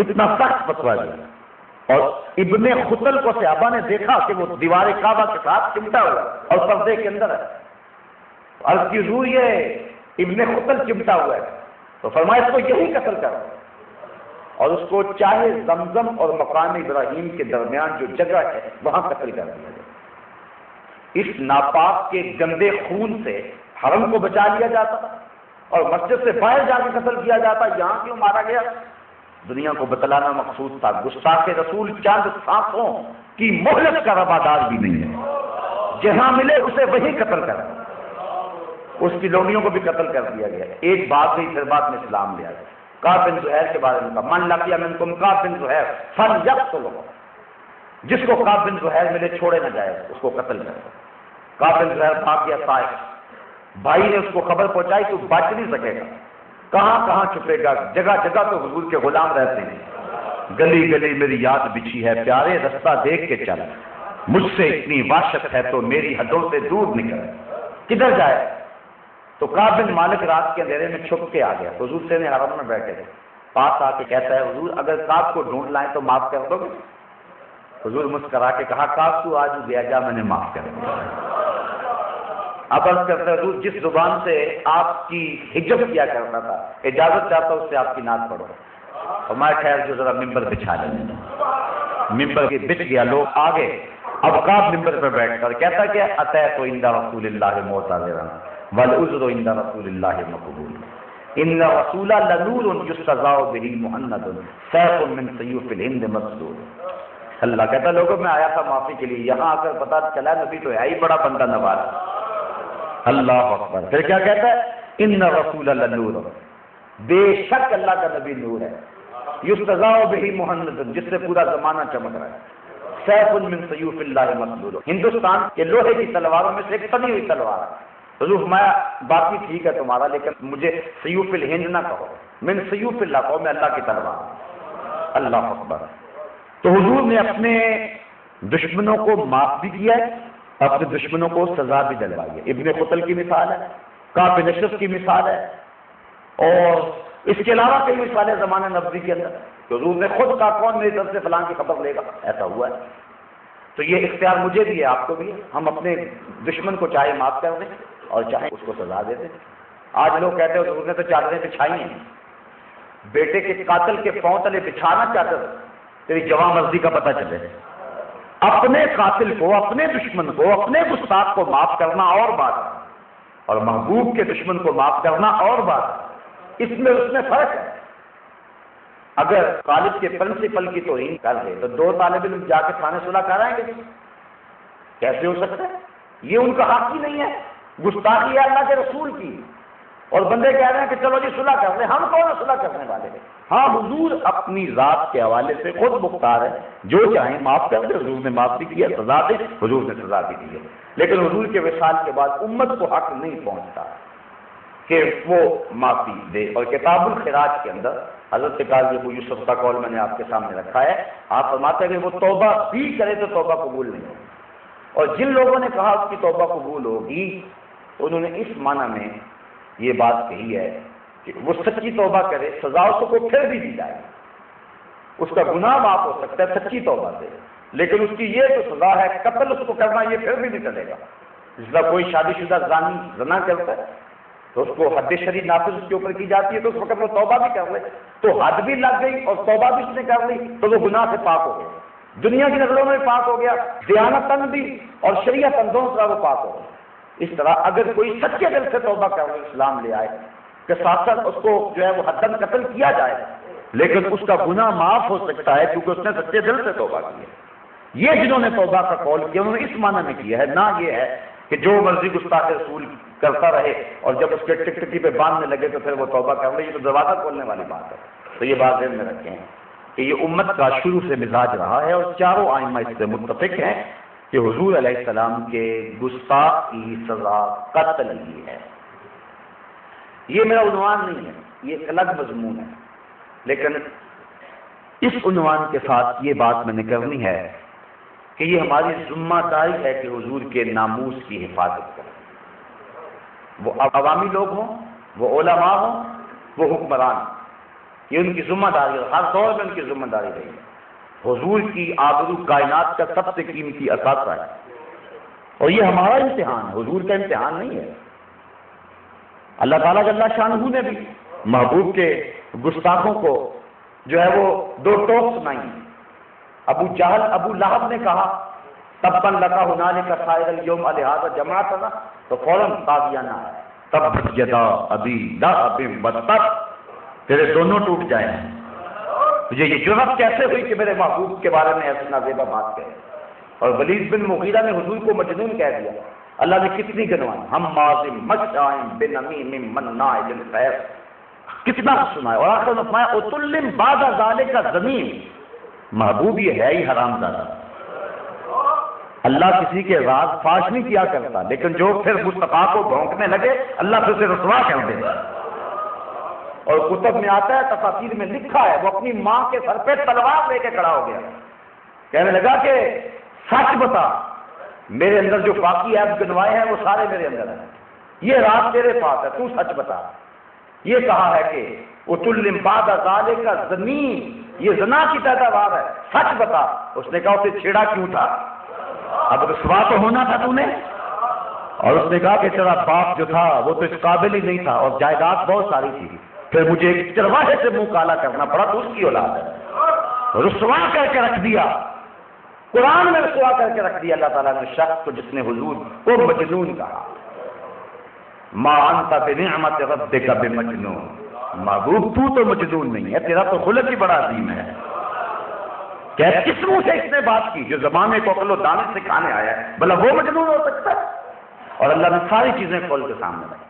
اتنا سخت فتویٰ دیا. اور ابن خطل کو صحابہ نے دیکھا کہ وہ دیوار کعبہ کے ساتھ چمٹا ہوا اور پردے کے اندر ہے. عرض کی حضور یہ ابن خطل چمٹا ہوا ہے, تو فرمایا اس کو یہی قتل کرو, اور اس کو چاہے زمزم اور مقام ابراہیم کے درمیان جو جگہ ہے وہاں قتل کر دیا جائے. اس ناپاک کے گندے خون سے حرم کو بچا لیا جاتا اور مسجد سے باہر جا کے قتل کیا جاتا. یہاں کیوں مارا گیا؟ دنیا کو بتلانا مقصود تھا. گستاخ رسول چند سانسوں کی مہلت کا روادار بھی نہیں ہے, جہاں ملے اسے وہی قتل کر. اس کی لونیوں کو بھی قتل کر دیا گیا. ایک بات نہیں, پھر بعد میں اسلام لیا گیا. کعب بن زہیر کے بارے میں کہا من لقی منکم کعب بن زہیر فلیقتلہ, جس کو کعب بن زہیر ملے چھوڑے نہ جائے, اس کو قتل کر. کعب بن زہیر بھاگ گیا طائف, بھائی نے اس کو خبر پہنچائی تو بچ نہیں سکے گا, کہاں کہاں چھپے گا, جگہ جگہ تو حضور کے غلام رہتے ہیں. گلی گلی میری یاد بچھی ہے پیارے, رستہ دیکھ کے چل, مجھ سے اتنی وحشت ہے تو میری حدوں سے دور نکل, کدھر جائے. تو کعب بن مالک رات کے اندھیرے میں چھپ کے آ گیا. حضور سے نے حرم میں بیٹھے تھے, پاس آ کے کہتا ہے حضور اگر کعب کو ڈھونڈ لائیں تو معاف کر دو گے؟ حضور مسکرا کے کہا کعب تو آج گیا جا, میں نے معاف کر دیا. اب عرض کرتے ہیں حضور جس زبان سے آپ کی ہجب کیا کرتا تھا اجازت چاہتا ہوں اس سے آپ کی نعت پڑھو. اور میں ٹھہر جو ذرا ممبر بچھا لیں. ممبر کے بچ گیا, لوگ آگے. اب کعب ممبر پر بیٹھ کر کہتا کہ اتیت عند رسول اللہ معتذرا والعذر عند رسول اللہ مقبول ان رسول لنور یستضاء به محمد سیف من سیوف الہند مسلول. اللہ کہتا لوگوں میں آیا تھا معافی کے لیے, یہاں آ کر پتہ چلا نبی تو ہے ہی بڑا بندہ نوارا. اللہ اکبر. پھر کیا کہتا ہے؟ ان رسول اللہ نور، بے شک اللہ کا نبی نور ہے. یستضاء بہ محمد، جس سے پورا زمانہ چمک رہا ہے. سیف من سیوف اللہ مسلول، ہندوستان کے لوہے کی تلواروں میں سے ایک تنی ہوئی تلوار ہے. حضور فرمایا باقی ٹھیک ہے تمہارا، لیکن مجھے سیوف الہند نہ کہو، من سیوف اللہ کہو، میں اللہ کی تلوار. اللہ اکبر. تو حضور نے اپنے دشمنوں کو معاف بھی کیا ہے، اپنے دشمنوں کو سزا بھی دلوائی ہے. ابن قتل کی مثال ہے، کعب بن اشرف کی مثال ہے، اور اس کے علاوہ کئی مثالیں زمانہ نبوی کے اندر. حضور نے خود کہا کون میری طرف سے فلاں کی خبر لے گا، ایسا ہوا ہے. تو یہ اختیار مجھے بھی ہے، آپ کو بھی ہے. ہم اپنے دشمن کو چاہے معاف کر دیں اور چاہے اس کو سزا دے دیں. آج لوگ کہتے ہیں حضور نے تو چادریں بچھائی ہیں. بیٹے کے قاتل کے پاؤں تلے بچھانا چادر تیری جواں مرضی کا پتہ چلے. اپنے قاتل کو، اپنے دشمن کو، اپنے گستاخ کو معاف کرنا اور بات ہے، اور محبوب کے دشمن کو معاف کرنا اور بات ہے. اس میں اس میں فرق ہے. اگر کالج کے پرنسپل کی توہین کر دے تو دو طالب علم جا کے تھانے صلح کرائیں گے؟ کیسے ہو سکتا ہے؟ یہ ان کا حق ہی نہیں ہے. گستاخی ہے اللہ کے رسول کی، اور بندے کہہ رہے ہیں کہ چلو جی صلح کر لیں. ہم کون صلح کرنے والے ہیں؟ ہاں حضور اپنی ذات کے حوالے سے خود مختار ہے، جو چاہیں معاف کر دے. حضور نے معاف بھی کیا، سزا دے، حضور نے سزا بھی دی ہے. لیکن حضور کے وصال کے بعد امت کو حق نہیں پہنچتا کہ وہ معافی دے. اور کتاب الخراج کے اندر حضرت قاضی ابو یوسف کا قول میں نے آپ کے سامنے رکھا ہے. آپ فرماتے ہیں کہ وہ توبہ بھی کرے تو توبہ قبول نہیں ہوگی. اور جن لوگوں نے کہا اس کی توبہ قبول ہوگی، انہوں نے اس معنی میں یہ بات کہی ہے کہ وہ سچی توبہ کرے، سزا اس کو پھر بھی دی جائے. اس کا گناہ معاف ہو سکتا ہے سچی توبہ سے، لیکن اس کی یہ تو سزا ہے قتل اس کو کرنا، یہ پھر بھی نہیں چلے گا. جس طرح کوئی شادی شدہ زانی زنا کرتا ہے تو اس کو حد شریع نافذ اس کے اوپر کی جاتی ہے، تو اس وقت وہ توبہ بھی کر لے تو حد بھی لگ گئی اور توبہ بھی اس نے کر لی تو وہ گناہ سے پاک ہو گیا، دنیا کی نظروں میں پاک ہو گیا، دیانتاً بھی اور شریعتاً دونوں طرح وہ پاک ہو گیا. اس طرح اگر کوئی سچے دل سے توبہ کر لے، اسلام لے آئے کہ ساتھ ساتھ اس کو جو ہے وہ حداً قتل کیا جائے، لیکن اس کا گناہ معاف ہو سکتا ہے کیونکہ اس نے سچے دل سے توبہ کی ہے. یہ جنہوں نے توبہ کا قول کیا انہوں نے اس معنی میں کیا ہے، نہ یہ ہے کہ جو مرضی گستاخ رسول کرتا رہے اور جب اس کے ٹکٹکی پہ باندھنے لگے تو پھر وہ توبہ کر لے. یہ تو دروازہ کھولنے والی بات ہے. تو یہ بات ذہن میں رکھیں کہ یہ امت کا شروع سے مزاج رہا ہے، اور چاروں ائمہ اس سے متفق ہیں کہ حضور علیہ السلام کے گستاخ کی سزا قتل ہی ہے. یہ میرا عنوان نہیں ہے، یہ ایک الگ مضمون ہے، لیکن اس عنوان کے ساتھ یہ بات میں نے کرنی ہے کہ یہ ہماری ذمہ داری ہے کہ حضور کے ناموس کی حفاظت کریں. وہ عوامی لوگ ہوں، وہ علماء ہوں، وہ حکمران، یہ ان کی ذمہ داری ہے. ہر دور میں ان کی ذمہ داری رہی ہے. حضور کی آبرو کائنات کا سب سے قیمتی اثاثہ ہے، اور یہ ہمارا امتحان ہے، حضور کا امتحان نہیں ہے. اللہ تعالیٰ جل شانہ نے بھی محبوب کے گستاخوں کو جو ہے وہ دو ٹوک سنائی. ابو جہل ابو لہب نے کہا تبًا لک ھنالک سائر الیوم لہذا جمعتنا، تو فوراً تابعیانہ ہے تبت یدا ابی لہب وتب، تیرے دونوں ٹوٹ جائیں. مجھے یہ جرأت کیسے ہوئی کہ میرے محبوب کے بارے میں ایسی نازیبہ بات کہے. اور ولید بن مغیرہ نے حضور کو مجنون کہہ دیا. اللہ نے کتنی گنوائی، ہم مازم مشائم بنمیم مناع للخیر، کتنا سنا ہے. اور آخر میں فرمایا اتلم بعد ذالک ذمیم، محبوب یہ ہے ہی حرام زادہ. اللہ کسی کے راز فاش نہیں کیا کرتا، لیکن جو پھر مصطفیٰ کو بھونکنے لگے اللہ پھر اسے رسوا کر دے. اور کتب میں آتا ہے، تفاسیر میں لکھا ہے، وہ اپنی ماں کے سر پہ تلوار لے کے کھڑا ہو گیا، کہنے لگا کہ سچ بتا، میرے اندر جو باقی عیب گنوائے ہیں وہ سارے میرے اندر ہیں، یہ راز تیرے پاس ہے، تو سچ بتا. یہ کہا ہے کہ اتلم بعد ذالک ذمیم، یہ زنا کی پیداوار ہے، سچ بتا. اس نے کہا اسے چھیڑا کیوں تھا؟ اب رسوا تو ہونا تھا تو نے. اور اس نے کہا کہ تیرا باپ جو تھا وہ تو اس قابل ہی نہیں تھا، اور جائیداد بہت ساری تھی، پھر مجھے ایک چرواہے سے منہ کالا کرنا پڑا تو اس کی اولاد ہے. رسوا کر کے رکھ دیا، قرآن میں رسوا کر کے رکھ دیا اللہ تعالیٰ نے شخص کو جس نے حضور کو مجنون کہا. ما انت بنعمت ربک بمجنون، محبوب تو مجنون نہیں ہے، تیرا تو خلق ہی بڑا عظیم ہے. کہ کس منہ سے اس نے بات کی جو زمانے کو عقل و دانش سکھانے آیا ہے، بھلا وہ مجنون ہو سکتا ہے؟ اور اللہ نے ساری چیزیں کھول کے سامنے رکھی۔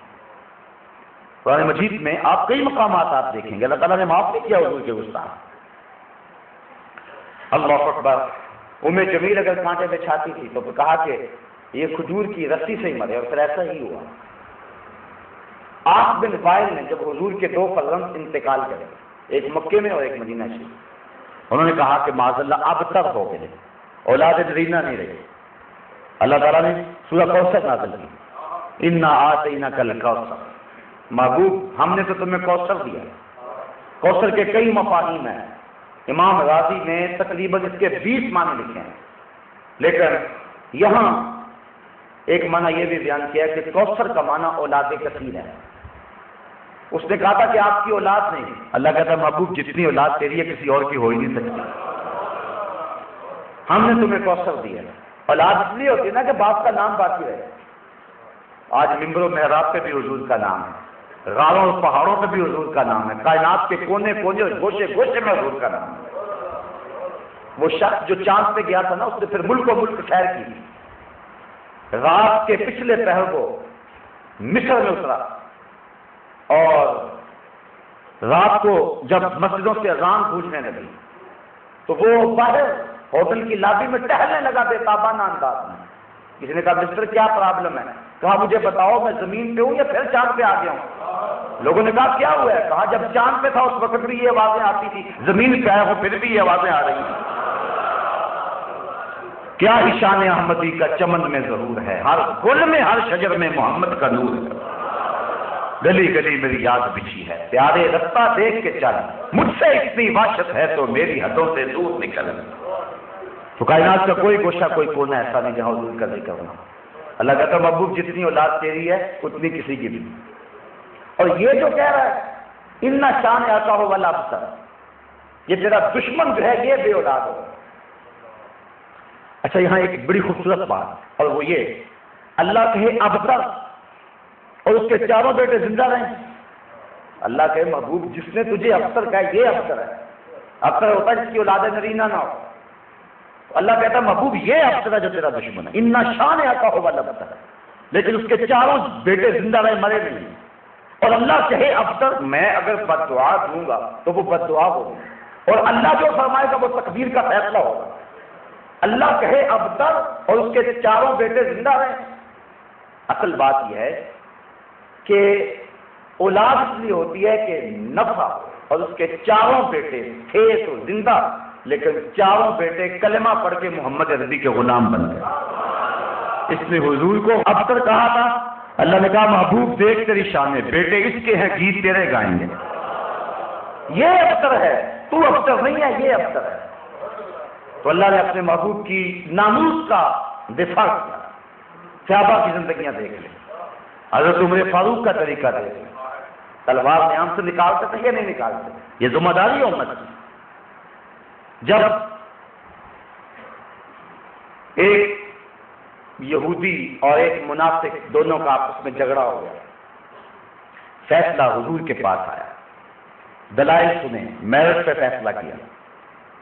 قرآن مجید میں آپ کئی مقامات آپ دیکھیں گے اللہ تعالیٰ نے معاف نہیں کیا حضور کے گستاخ۔ اللہ اکبر، جمیل اگر کانٹے پہ چھاتی تھی تو کہا کہ یہ کھجور کی رسی سے ہی مرے، اور پھر ایسا ہی ہوا۔ عاص بن وائل نے جب حضور کے 2 فرزند انتقال کرے، ایک مکے میں اور ایک مدینہ شریف، انہوں نے کہا کہ معاذ اللہ اب تک ہو گئے، اولاد نرینہ نہیں رہی۔ اللہ تعالیٰ نے سورہ کوثر نازل کی، انا آتیناک الکوثر، محبوب ہم نے تو تمہیں کوثر دیا۔ کوثر کے کئی مفاہیم ہیں، امام راضی نے تقریباً اس کے 20 معنی لکھے ہیں، لیکن یہاں ایک معنی یہ بھی بیان کیا ہے کہ کوثر کا معنی اولاد کثیر ہے۔ اس نے کہا تھا کہ آپ کی اولاد نہیں، اللہ کہتا ہے محبوب جتنی اولاد تیری ہے کسی اور کی ہو ہی نہیں سکتی، ہم نے تمہیں کوثر دیا۔ اولاد اس لیے ہوتی ہے نا کہ باپ کا نام باقی رہے۔ آج ممبر و محراب پہ بھی حضور کا نام ہے، غاروں اور پہاڑوں پہ بھی حضور کا نام ہے، کائنات کے کونے کونے اور گوشے گوشے میں حضور کا نام ہے۔ وہ شخص جو چاند پہ گیا تھا نا، اس نے پھر ملک و ملک سیر کی، رات کے پچھلے پہر کو مصر میں اترا، اور رات کو جب مسجدوں سے اذان گونجنے لگی تو وہ باہر ہوٹل کی لابی میں ٹہلنے لگا بے تابانہ انداز میں۔ کسی نے کہا مسٹر کیا پرابلم ہے؟ کہا مجھے بتاؤ میں زمین پہ ہوں یا پھر چاند پہ آ گیا ہوں؟ لوگوں نے کہا کیا ہوا ہے؟ کہا جب چاند پہ تھا اس وقت بھی یہ آوازیں آتی تھی، زمین پہ آیا ہوں پھر بھی یہ آوازیں آ رہی ہیں۔ کیا شان احمدی کا چمن میں ضرور ہے، ہر گل میں ہر شجر میں محمد کا نور ہے، گلی گلی میری یاد بچھی ہے، پیارے رستہ دیکھ کے چل، مجھ سے اتنی وحشت ہے تو میری حدوں سے دور نکل۔ تو کائنات کا کوئی گوشہ کوئی کونا ایسا نہیں جہاں حضور کا ذکر نہ۔ اللہ کہتا محبوب جتنی اولاد تیری ہے اتنی کسی کی بھی۔ اور یہ جو کہہ رہا ہے ان شان آتا ہو والا افسر، یہ تیرا دشمن جو ہے یہ بے اولاد ہو۔ اچھا یہاں ایک بڑی خوبصورت بات، اور وہ یہ اللہ کہے ابتر اور اس کے چاروں بیٹے زندہ رہیں۔ اللہ کہے محبوب جس نے تجھے افسر کہا یہ افسر ہے۔ افسر ہوتا ہے جس کی اولاد نرینہ نہ ہو۔ اللہ کہتا ہے محبوب یہ افسر ہے جو تیرا دشمن ہے، ان شان آتا ہو والا افسر ہے، لیکن اس کے چاروں بیٹے زندہ رہے مرے نہیں۔ اور اللہ کہے افسر میں اگر بد دعا دوں گا تو وہ بد دعا ہوگی، اور اللہ جو فرمائے گا وہ تقدیر کا فیصلہ ہوگا۔ اللہ کہے ابتر اور اس کے چاروں بیٹے زندہ رہیں۔ اصل بات یہ ہے کہ اولاد اس لیے ہوتی ہے کہ نفع، اور اس کے چاروں بیٹے تھے تو زندہ، لیکن چاروں بیٹے کلمہ پڑھ کے محمد عربی کے غلام بن گئے۔ اس نے حضور کو ابتر کہا تھا، اللہ نے کہا محبوب دیکھ تیری شانیں، بیٹے اس کے ہیں گیت تیرے گائیں گے۔ یہ ابتر ہے، تو ابتر نہیں ہے، یہ ابتر ہے۔ تو اللہ نے اپنے محبوب کی ناموس کا دفاع کیا۔ صحابہ کی زندگیاں دیکھ لیں، حضرت عمر فاروق کا طریقہ دیکھ لیں، تلوار نیام سے نکالتے تھے یا نہیں نکالتے؟ یہ ذمہ داری ہے امت کی۔ جب ایک یہودی اور ایک منافق دونوں کا آپس میں جھگڑا ہو گیا، فیصلہ حضور کے پاس آیا، دلائل سنے، میرٹ پہ فیصلہ کیا۔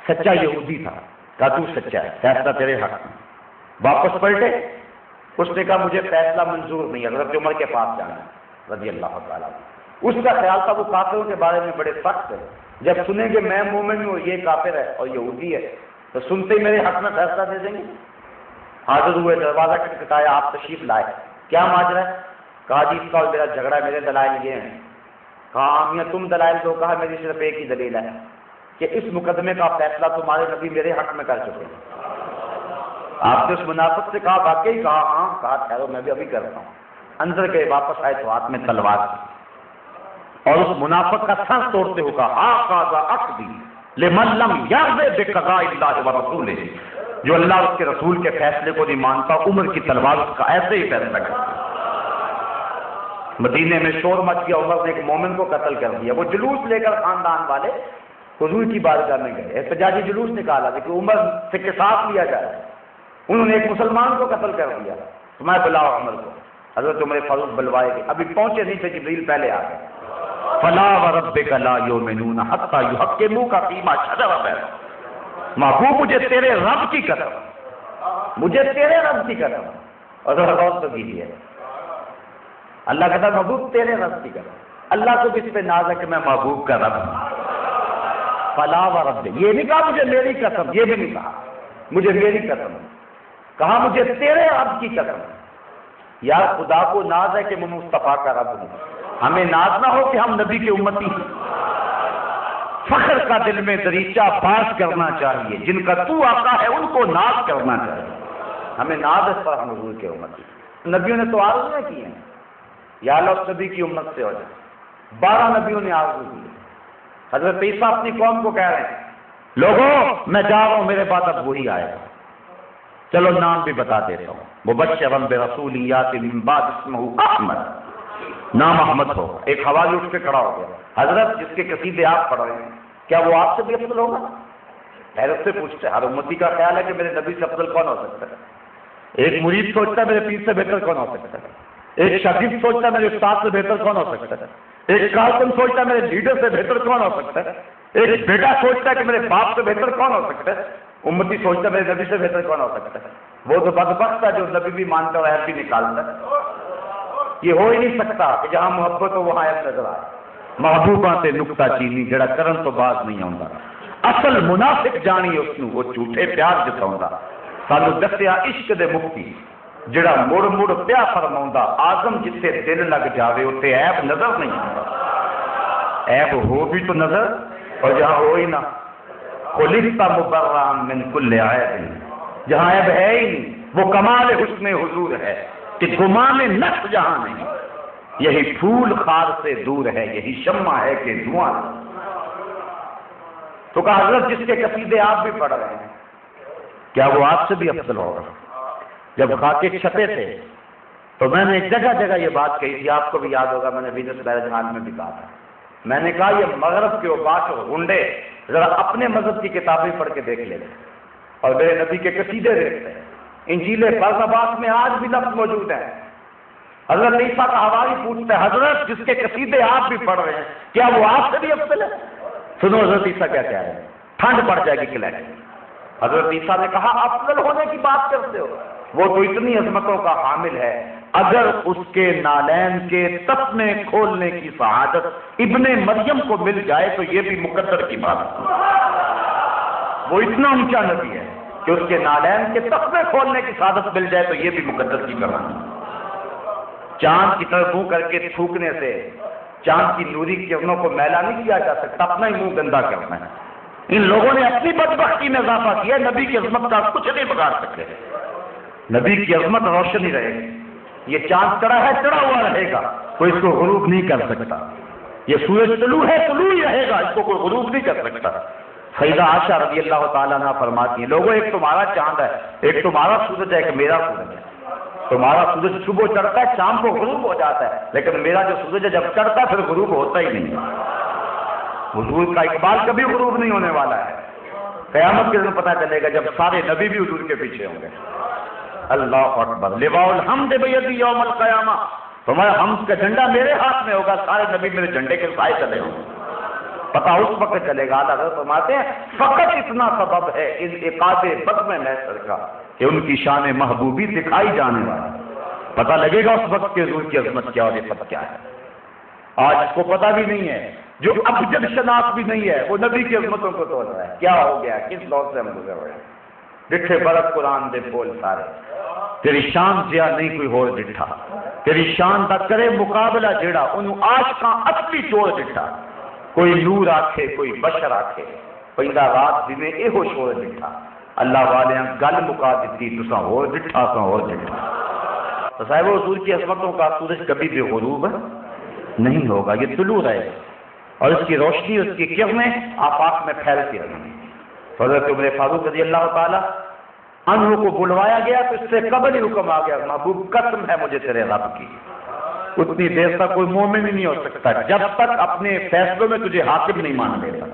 سچا یہودی تھا، کہا تو سچا ہے، فیصلہ تیرے حق میں۔ واپس پلٹے، اس نے کہا مجھے فیصلہ منظور نہیں، حضرت عمر کے پاس جانا ہے رضی اللہ تعالیٰ۔ اس کا خیال تھا وہ کافروں کے بارے میں بڑے سخت ہے، جب سنیں گے میں مومن ہوں یہ کافر ہے اور یہودی ہے تو سنتے ہی میرے حق میں فیصلہ دے دیں گے۔ حاضر ہوئے، دروازہ کھٹکھٹایا، آپ تشریف لائے، کیا ماجرا ہے؟ کہا جی اس کا اور میرا جھگڑا ہے، میرے دلائل یہ ہیں۔ کہا آمیاں تم دلائل دو۔ کہا میری صرف ایک ہی دلیل ہے کہ اس مقدمے کا فیصلہ تمہارے نبی میرے حق میں کر چکے ہیں۔ آپ نے اس منافق سے کہا واقعی؟ کہا ہاں۔ کہا ٹھہرو میں بھی ابھی کرتا ہوں۔ اندر گئے، واپس آئے تو ہاتھ میں تلوار تھی، اور اس منافق کا سر توڑتے ہوئے کہا ہاذا عقدی لمن لم یرض بقضاء اللہ ورسولہ، جو اللہ اور اس کے رسول کے فیصلے کو نہیں مانتا عمر کی تلوار اس کا ایسے ہی فیصلہ کرتا۔ مدینے میں شور مچ گیا، عمر نے ایک مومن کو قتل کر دیا۔ وہ جلوس لے کر خاندان والے حضور کی بارگاہ میں گئے، احتجاجی جلوس نکالا کہ عمر سے قصاص لیا جائے۔ انہوں نے ایک مسلمان کو قتل کر دیا، تمہیں بلاؤ عمر کو۔ حضرت عمر فاروق بلوائے گئے، ابھی پہنچے نہیں تھے جبریل پہلے آ گئے۔ فلا وربک لا یؤمنون حتی یحکموک فیما شجر بینہم، محبوب مجھے تیرے رب کی قسم، مجھے تیرے رب کی قسم۔ اور ذرا غور تو کیجیے، اللہ کہتا ہے محبوب تیرے رب کی قسم، اللہ کو بھی اس پہ ناز ہے کہ میں محبوب کا رب ہوں۔ فلا و رب، یہ نہیں کہا مجھے میری قسم، یہ بھی نہیں کہا مجھے میری قسم، کہا مجھے تیرے رب کی قسم۔ یار خدا کو ناز ہے کہ میں مصطفیٰ کا رب ہوں، ہمیں ناز نہ ہو کہ ہم نبی کے امتی ہیں۔ فخر کا دل میں دریچہ باز کرنا چاہیے، جن کا تو آقا ہے ان کو ناز کرنا چاہیے، ہمیں ناز ہے پر ہم حضور کے امتی۔ نبیوں نے تو آرزویں کی ہیں، یا اللہ نبی کی امت سے ہو جائے، 12 نبیوں نے آرزو کی۔ حضرت عیسیٰ اپنی قوم کو کہہ رہے ہیں لوگوں میں جا رہا ہوں، میرے بعد اب وہی آئے گا، چلو نام بھی بتا دیتا ہوں، مبشرا برسول یاتی من بعد اسمہ احمد، نام احمد ہو۔ ایک حوالی اٹھ کے کھڑا ہو گیا، حضرت جس کے قصیدے آپ پڑھ رہے ہیں کیا وہ آپ سے بھی افضل ہوگا؟ حیرت سے پوچھتے، ہر امتی کا خیال ہے کہ میرے نبی سے افضل کون ہو سکتا ہے؟ ایک مرید سوچتا ہے میرے پیر سے بہتر کون ہو سکتا ہے، ایک شاگرد سوچتا ہے میرے استاد سے بہتر کون ہو سکتا ہے، ایک کارکن سوچتا ہے میرے لیڈر سے بہتر کون ہو سکتا ہے، ایک بیٹا سوچتا ہے کہ میرے باپ سے بہتر کون ہو سکتا ہے، امتی سوچتا ہے میرے نبی سے بہتر کون ہو سکتا ہے؟ وہ تو بدبخت ہے جو نبی بھی مانتا ہے عیب بھی نکالتا ہے۔ یہ ہو ہی نہیں سکتا کہ جہاں محبت ہو وہاں عیب نظر آئے۔ محبوباں سے نکتہ چینی جڑا کرن تو باز نہیں آਉਂدا، اصل منافق جانی اس نو وہ جھوٹے پیار جتاوندا۔ سانو دسیا عشق دے مفتی جڑا مڑ مڑ پیا فرماوندا، آزم جتھے دل لگ جاوے اوتے عیب نظر نہیں آਉਂدا، عیب ہو بھی تو نظر، اور جہاں ہو ہی نہ، خلقت مبرئا من کل عیب، جہاں عیب ہے ہی نہیں وہ کمال حسن حضور ہے کہ گمان نقص جہاں نہیں، یہی پھول خار سے دور ہے، یہی شمع ہے کہ دھواں۔ تو کہا حضرت جس کے قصیدے آپ بھی پڑھ رہے ہیں کیا وہ آپ سے بھی افضل ہوگا؟ جب خاکے چھپے تھے تو میں نے جگہ جگہ یہ بات کہی تھی، آپ کو بھی یاد ہوگا، میں نے وینس بیرجمان میں بھی کہا تھا، میں نے کہا یہ مغرب کے اوقات اور غنڈے ذرا اپنے مذہب کی کتابیں پڑھ کے دیکھ لیتے اور میرے نبی کے قصیدے دیکھتے ہیں، انجیل برناباس میں آج بھی لفظ موجود ہیں۔ حضرت عیسیٰ کا حوالی پوچھتا ہے حضرت جس کے قصیدے آپ بھی پڑھ رہے ہیں کیا وہ آپ سے بھی افضل ہے؟ سنو حضرت عیسیٰ کیا کہہ رہے ہیں، ٹھنڈ پڑ جائے گی کلیٹ۔ حضرت عیسیٰ نے کہا افضل ہونے کی بات کرتے ہو، وہ تو اتنی عظمتوں کا حامل ہے، اگر اس کے نالین کے تسمے کھولنے کی سعادت ابن مریم کو مل جائے تو یہ بھی مقدر کی بات ہے۔ وہ اتنا اونچا نبی ہے کہ اس کے نالین کے تسمے کھولنے کی سعادت مل جائے تو یہ بھی مقدر کی کہانی۔ چاند کی طرف منہ کر کے تھوکنے سے چاند کی نوری کرنوں کو میلا نہیں کیا جا سکتا، اپنا ہی منہ گندا کرنا ہے۔ ان لوگوں نے اپنی بدبختی میں اضافہ کیا، نبی کی عظمت کا کچھ نہیں بگاڑ سکتے۔ نبی کی عظمت روشن ہی رہے گی، یہ چاند چڑھا ہے چڑھا ہوا رہے گا، کوئی اس کو غروب نہیں کر سکتا۔ یہ سورج طلوع ہے طلوع ہی رہے گا، اس کو کوئی غروب نہیں کر سکتا۔ سیدہ عائشہ رضی اللہ تعالیٰ عنہ فرماتی ہیں لوگوں ایک تمہارا چاند ہے، ایک تمہارا سورج ہے، ایک میرا سورج ہے۔ تمہارا سورج صبح چڑھتا ہے شام کو غروب ہو جاتا ہے، لیکن میرا جو سورج ہے جب چڑھتا ہے پھر غروب ہوتا ہی نہیں۔ حضور کا اقبال کبھی غروب نہیں ہونے والا ہے، قیامت کے دن پتہ چلے گا جب سارے نبی بھی حضور کے پیچھے ہوں گے۔ اللہ اکبر، لواء الحمد بیدی یوم القیامہ، تمہارا حمد کا جھنڈا میرے ہاتھ میں ہوگا، سارے نبی میرے جھنڈے کے سائے چلے ہوں گے، پتہ اس وقت چلے گا۔ اللہ حضرت فرماتے ہیں فقط اتنا سبب ہے ان عقاب بد میں محشر کا کہ ان کی شان محبوبی دکھائی جانے والی، پتہ لگے گا اس وقت کے حضور کی عظمت کیا اور یہ سب کیا ہے۔ آج اس کو پتہ بھی نہیں ہے، جو ابجد شناخت بھی نہیں ہے وہ نبی کی عظمتوں کو توڑ رہا ہے۔ کیا ہو گیا، کس دور سے ہم گزر رہے ہیں؟ ڈٹھے برت قرآن دے بول سارے، تیری شان جیا نہیں کوئی ہور ڈٹھا، تیری شان دا کرے مقابلہ جیڑا انہوں عاشقاں اصلی چور ڈٹھا۔ کوئی نور آکھے کوئی بشر آکھے، پہلا رات دنے اے ہو شور ڈٹھا، اللہ والیاں گل مکا دیتی تساں ہور ڈٹھا ساں ہور ڈٹھا۔ تو صاحب حضور کی عظمتوں کا سورج کبھی بھی غروب نہیں ہوگا، یہ طلوع رہے گا اور اس کی روشنی اس کی کرنیں آفاق میں پھیلتی رہیں گی۔ حضرت عمر فاروق رضی اللہ تعالی عنہ کو بلوایا گیا تو اس سے قبل ہی حکم آ گیا محبوب قسم ہے مجھے تیرے رب کی، اتنی دیر تک کوئی مومن ہی نہیں ہو سکتا جب تک اپنے فیصلوں میں تجھے حاکم نہیں مان لیتا۔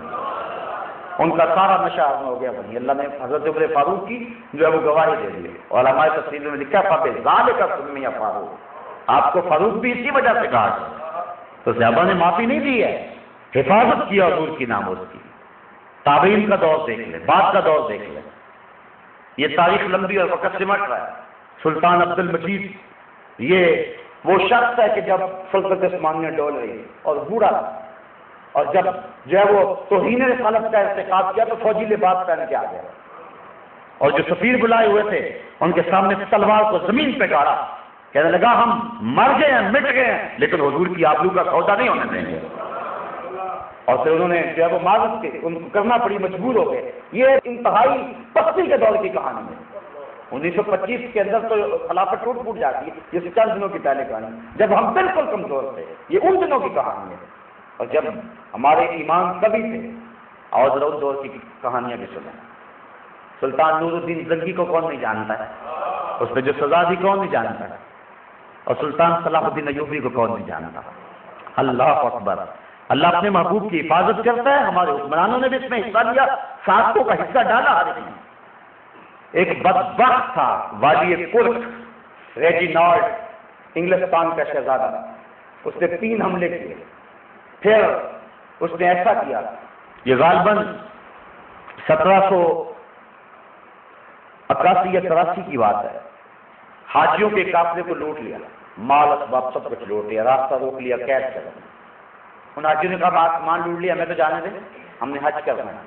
ان کا سارا نشہ ہو گیا بنی، اللہ نے حضرت عمر فاروق کی جو ہے وہ گواہی دے دی، اور ہمارے تفسیر میں لکھا فَبِذَلِكَ سُمِّيَ فاروق، آپ کو فاروق بھی اسی وجہ سے کہا گیا۔ تو صحابہ نے معافی نہیں دی ہے، حفاظت کیا حضور کی ناموز کی۔ تابعین کا دور دیکھ لیں، بعد کا دور دیکھ لیں، یہ تاریخ لمبی اور وقت سمٹ رہا ہے۔ سلطان عبد المجید یہ وہ شخص ہے کہ جب سلطنت عثمانیہ ڈول رہی اور بوڑھا تھا، اور جب جو ہے وہ توہین رسالت کا ارتکاب کیا تو فوجی لباس پہن کے آ گیا، اور جو سفیر بلائے ہوئے تھے ان کے سامنے تلوار کو زمین پہ گاڑا، کہنے لگا ہم مر گئے ہیں، مٹ گئے ہیں، لیکن حضور کی آبرو کا سودا نہیں ہونے دیں گے۔ اور پھر انہوں نے جو ہے وہ معذرت کی، ان کو کرنا پڑی، مجبور ہو گئے۔ یہ انتہائی پستی کے دور کی کہانی ہے۔ 1925 کے اندر تو خلافت ٹوٹ جاتی ہے، یہ چند دنوں کی پہلے کہانی، جب ہم بالکل کمزور تھے، یہ ان دنوں کی کہانی ہے، اور جب ہمارے ایمان کبھی تھے۔ اور ذرا اس دور کی کہانیاں بھی سنیں۔ سلطان نور الدین زنگی کو کون نہیں جانتا ہے؟ اس نے جو سزا دی کون نہیں جانتا ہے؟ اور سلطان صلاح الدین ایوبی کو کون نہیں جانتا؟ اللہ اکبر! اللہ اپنے محبوب کی حفاظت کرتا ہے، ہمارے حکمرانوں نے بھی اس میں حصہ لیا، ساتھوں کا حصہ ڈالا ہر ایک نے۔ ایک بدبخت تھا والی کرک ریجینالڈ، انگلستان کا شہزادہ، اس نے 3 حملے کیے، پھر اس نے ایسا کیا، یہ غالباً 1781 یا 83 کی بات ہے، حاجیوں کے قافلے کو لوٹ لیا، مال اسباب سب کچھ لوٹ لیا، راستہ روک لیا، قید کر دیا۔ ان حاجیوں نے کہا آسمان لوٹ لیا، ہمیں تو جانے دیں، ہم نے حج کرنا ہے۔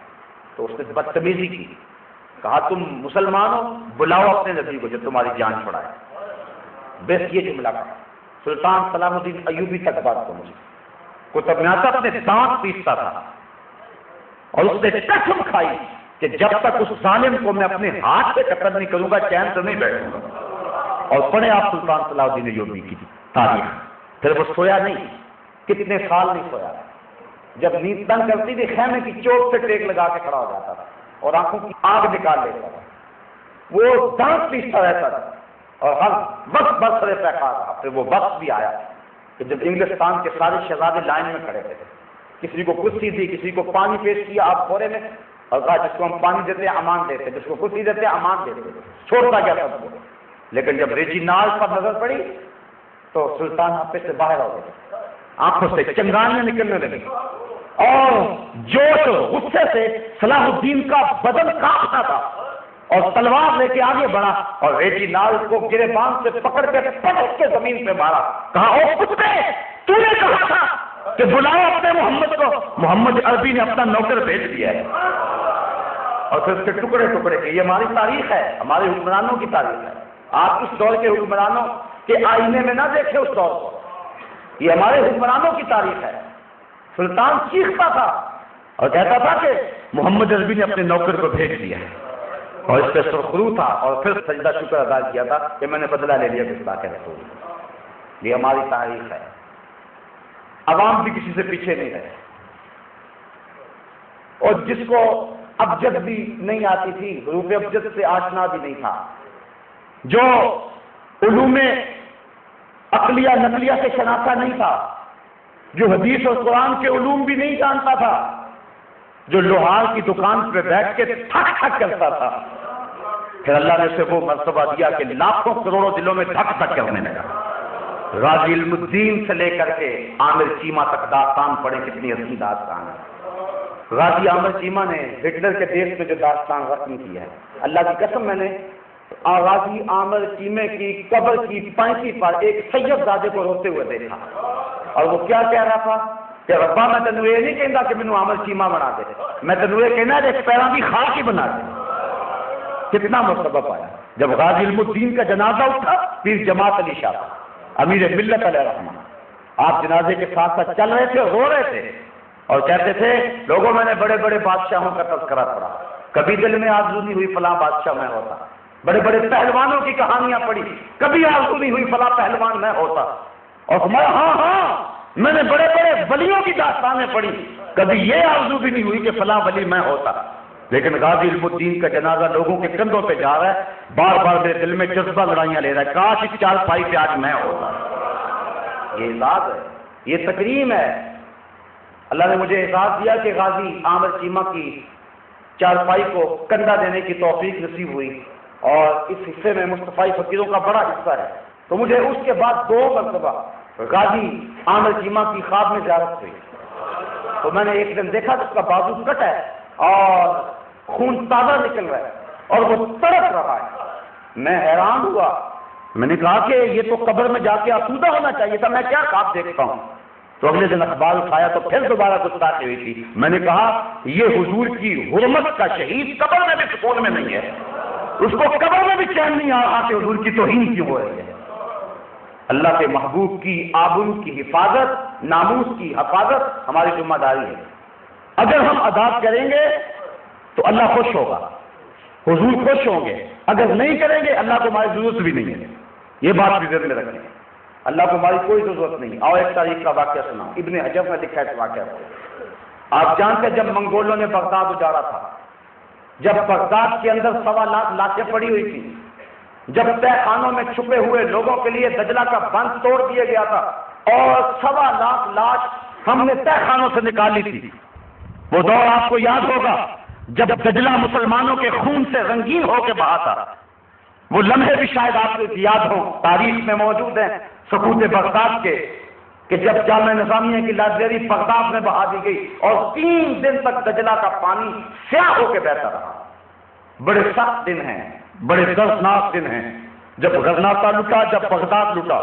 تو اس نے بدتمیزی کی، کہا تم مسلمان ہو، بلاؤ اپنے نبی کو جو تمہاری جان چھڑائے۔ بس یہ جملہ کہا۔ سلطان صلاح الدین ایوبی تک بات پہنچی، قطب میاں اپنے دانت پیستا تھا، اور اس نے قسم کھائی کہ جب تک اس ظالم کو میں اپنے ہاتھ سے قتل نہیں کروں گا چین سے نہیں بیٹھوں گا۔ اور پڑھے آپ سلطان صلاح الدین ایوبی کی تاریخ، پھر وہ سویا نہیں، کتنے سال نہیں سویا، جب نیند تنگ کرتی تھی خیمے کی چوٹ سے ٹیک لگا کے کھڑا ہو جاتا تھا اور آنکھوں کی آگ نکال لیتا تھا، وہ دانت پیستا رہتا تھا اور ہر وقت برسرے پہ کھا رہا۔ پھر وہ وقت بھی آیا کہ جب انگلستان کے سارے شہزادے لائن میں کھڑے تھے، کسی کو کرسی دی، کسی کو پانی پیش کیا آپ کھورے میں، اور کہا جس کو ہم پانی دیتے ہیں امان دیتے، جس کو کرسی دیتے ہیں امان دیتے، چھوڑتا گیا سب کو۔ لیکن جب ریجینالڈ پر نظر پڑی تو سلطان حافے سے باہر ہو گئے، آنکھوں سے چنگانیاں نکلنے لگی، اور جوش غصے سے صلاح الدین کا بدن کانپتا تھا، اور تلوار لے کے آگے بڑھا اور ریجینالڈ کو گریبان سے پکڑ کے پٹک کے زمین پہ مارا، کہا او کتے، تو نے کہا تھا کہ بلاؤ اپنے محمد کو، محمد عربی نے اپنا نوکر بھیج دیا ہے۔ اور پھر اس کے ٹکڑے ٹکڑے کے، یہ ہماری تاریخ ہے، ہمارے حکمرانوں کی تاریخ ہے۔ آپ اس دور کے حکمرانوں کے آئینے میں نہ دیکھیں اس دور کو، یہ ہمارے حکمرانوں کی تاریخ ہے۔ سلطان چیختا تھا اور کہتا تھا کہ محمد عربی نے اپنے نوکر کو بھیج دیا ہے، اور اس پہ سرخرو تھا، اور پھر سجدہ شکر ادا کیا تھا کہ میں نے بدلہ لے لیا گستاخ رسول۔ یہ ہماری تاریخ ہے، عوام بھی کسی سے پیچھے نہیں رہے، اور جس کو ابجد بھی نہیں آتی تھی، حروف ابجد سے آشنا بھی نہیں تھا، جو علوم عقلیہ نقلیہ سے شناخت نہیں تھا، جو حدیث اور قرآن کے علوم بھی نہیں جانتا تھا، جو لوہار کی دکان پہ بیٹھ کے ٹھک ٹھک کرتا تھا، پھر اللہ نے اسے وہ مرتبہ دیا کہ لاکھوں کروڑوں دلوں میں دھک دھک کرنے لگا۔ غازی علم الدین سے لے کر کے عامر چیمہ تک داستان پڑھے، کتنی عظیم داستان ہے۔ غازی عامر چیمہ نے ہٹلر کے دیش میں جو داستان رقم کی ہے، اللہ کی قسم میں نے غازی عامر چیمے کی قبر کی پینتی پر ایک سید زادے کو روتے ہوئے دیکھا، اور وہ کیا کہہ رہا تھا کہ ربا میں تینوں یہ نہیں کہتا کہ مینوں عامر چیمہ بنا دے، میں تینوں یہ کہنا ہے کہ پیراں کی خاک ہی بنا دے۔ کتنا مرتبہ پایا جب غازی علم الدین کا جنازہ اٹھا، پیر جماعت علی شاہ امیر ملت علیہ رحمہ، آپ جنازے کے ساتھ ساتھ چل رہے تھے، رو رہے تھے، اور کہتے تھے لوگوں میں نے بڑے بڑے بادشاہوں کا تذکرہ پڑھا، کبھی دل میں آرزو نہیں ہوئی فلاں بادشاہ میں ہوتا، بڑے بڑے پہلوانوں کی کہانیاں پڑھی، کبھی آرزو نہیں ہوئی فلاں پہلوان میں ہوتا، اور ہمارا ہاں میں نے بڑے بڑے ولیوں کی داستانیں پڑھی، کبھی یہ آرزو بھی نہیں ہوئی کہ فلاں ولی میں ہوتا۔ لیکن غازی علم الدین کا جنازہ لوگوں کے کندھوں پہ جا رہا ہے، بار بار میرے دل میں جذبہ لڑائیاں لے رہا ہے، کاش اس چارپائی پہ آج میں ہوتا۔ یہ اعزاز ہے، یہ تکریم ہے۔ اللہ نے مجھے اعزاز دیا کہ غازی عامر چیمہ کی چارپائی کو کندھا دینے کی توفیق نصیب ہوئی، اور اس حصے میں مصطفی فقیروں کا بڑا حصہ ہے، تو مجھے اس کے بعد 2 مرتبہ غازی عامر چیمہ کی خواب میں زیارت ہوئی، تو میں نے ایک دن دیکھا کہ اس کا بازو کٹ ہے اور خون تازہ نکل رہا ہے اور وہ تڑپ رہا ہے۔ میں حیران ہوا میں نے کہا کہ یہ تو قبر میں جا کے آسودہ ہونا چاہیے تھا، میں کیا خواب دیکھتا ہوں؟ تو اگلے دن اخبار اٹھایا تو پھر دوبارہ گستاخی ہوئی تھی. میں نے کہا یہ حضور کی حرمت کا شہید قبر میں بھی سکون میں نہیں ہے، اس کو قبر میں بھی چین نہیں آ کہ حضور کی توہین کیوں ہو رہی ہے. اللہ کے محبوب کی آبرو کی حفاظت، ناموس کی حفاظت ہماری ذمہ داری ہے. اگر ہم ادا کریں گے تو اللہ خوش ہوگا، حضور خوش ہوں گے. اگر نہیں کریں گے اللہ کو ہماری ضرورت بھی نہیں ہے. یہ بات بھی ذہن میں رکھیں، اللہ کو ہماری کوئی ضرورت نہیں. اور ایک تاریخ کا واقعہ سنا، ابن حجر نے لکھا ہے اس واقعہ کو. آپ جانتے ہیں جب منگولوں نے بغداد اجاڑا تھا، جب بغداد کے اندر 1.25 لاکھ لاشیں پڑی ہوئی تھی، جب تہ خانوں میں چھپے ہوئے لوگوں کے لیے دجلہ کا بند توڑ دیا گیا تھا اور 1.25 لاکھ لاش ہم نے تہ خانوں سے نکالی تھی. وہ دور آپ کو یاد ہوگا جب دجلہ مسلمانوں کے خون سے رنگین ہو کے بہا تھا. وہ لمحے بھی شاید آپ کو یاد ہوں، تاریخ میں موجود ہیں سقوط بغداد کے، کہ جب جامعہ نظامیہ کی لائبریری بغداد میں بہا دی گئی اور 3 دن تک دجلہ کا پانی سیاہ ہو کے بہتا رہا. بڑے سخت دن ہیں، بڑے دردناک دن ہیں. جب غزناتا لٹا، جب بغداد لٹا،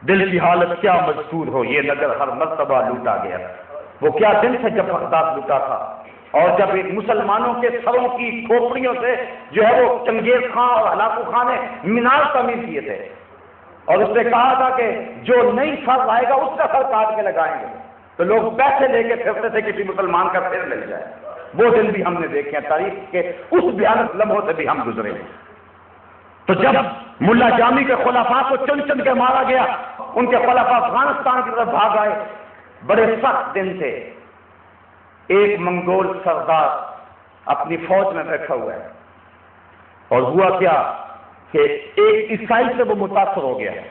دل کی حالت کیا مذکور ہو، یہ نگر ہر مرتبہ لوٹا گیا. وہ کیا دن تھے جب بغداد لٹا تھا، اور جب ایک مسلمانوں کے سروں کی کھوپڑیوں سے جو ہے وہ چنگیز خان اور ہلاکو خان نے مینار تعمیر کیے تھے، اور اس نے کہا تھا کہ جو نئی سر آئے گا اس کا سر کاٹ کے لگائیں گے. تو لوگ پیسے لے کے پھرتے تھے کسی مسلمان کا سر مل جائے. وہ دن بھی ہم نے دیکھے ہیں، تاریخ کے اس بھیانک لمحوں سے بھی ہم گزرے ہیں. تو جب ملا جامی کے خلفاء کو چن چن کے مارا گیا، ان کے خلفاء افغانستان کی طرف بھاگ آئے. بڑے سخت دن تھے. ایک منگول سردار اپنی فوج میں بیٹھا ہوا ہے، اور ہوا کیا کہ ایک عیسائی سے وہ متاثر ہو گیا ہے.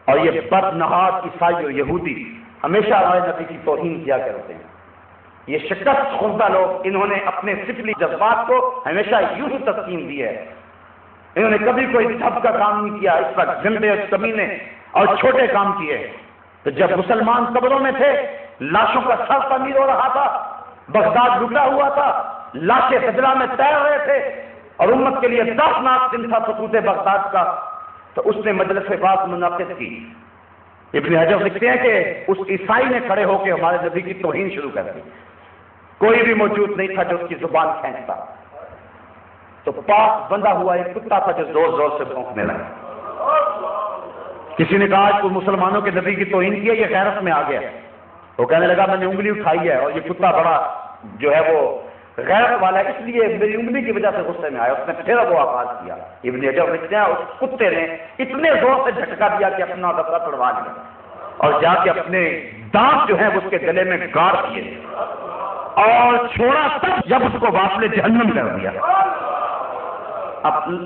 اور یہ بدنہاد عیسائی اور یہودی ہمیشہ ہمارے نبی کی توہین کیا کرتے ہیں. یہ شکست خوردہ لوگ، انہوں نے اپنے سفلی جذبات کو ہمیشہ یوں ہی تسکین دی ہے. انہوں نے کبھی کوئی دھب کا کام نہیں کیا، اس وقت گندے اور کمینے اور چھوٹے کام کیے. تو جب مسلمان قبروں میں تھے، لاشوں کا سر تعمیر ہو رہا تھا، بغداد لٹا ہوا تھا، لاشیں دجلہ میں تیر رہے تھے، اور امت کے لیے دردناک دن تھا سقوط بغداد کا، تو اس نے مجلس بات منعقد کی. ابن حجر لکھتے ہیں کہ اس عیسائی نے کھڑے ہو کے ہمارے نبی کی توہین شروع کر دی. کوئی بھی موجود نہیں تھا جو اس کی زبان کھینچتا. تو پاس بندہ ہوا ایک کتا تھا جو زور زور سے بھونکنے لگا. کسی نے کہا کہ مسلمانوں کے نبی کی توہین کی ہے، یہ غیرت میں آ گیا. وہ کہنے لگا میں نے انگلی اٹھائی ہے اور یہ کتا بڑا جو ہے وہ غیرت والا ہے، اس لیے میری انگلی کی وجہ سے غصے میں آیا. اس نے پھر وہ آغاز کیا. ابن حجر لکھتے ہیں اس کتے نے اتنے زور سے جھٹکا دیا کہ اپنا دبا توڑوا لیا اور جا کے اپنے دانت جو ہیں اس کے گلے میں گاڑ دیے اور چھوڑا تب جب اس کو واپس جہنم کر دیا.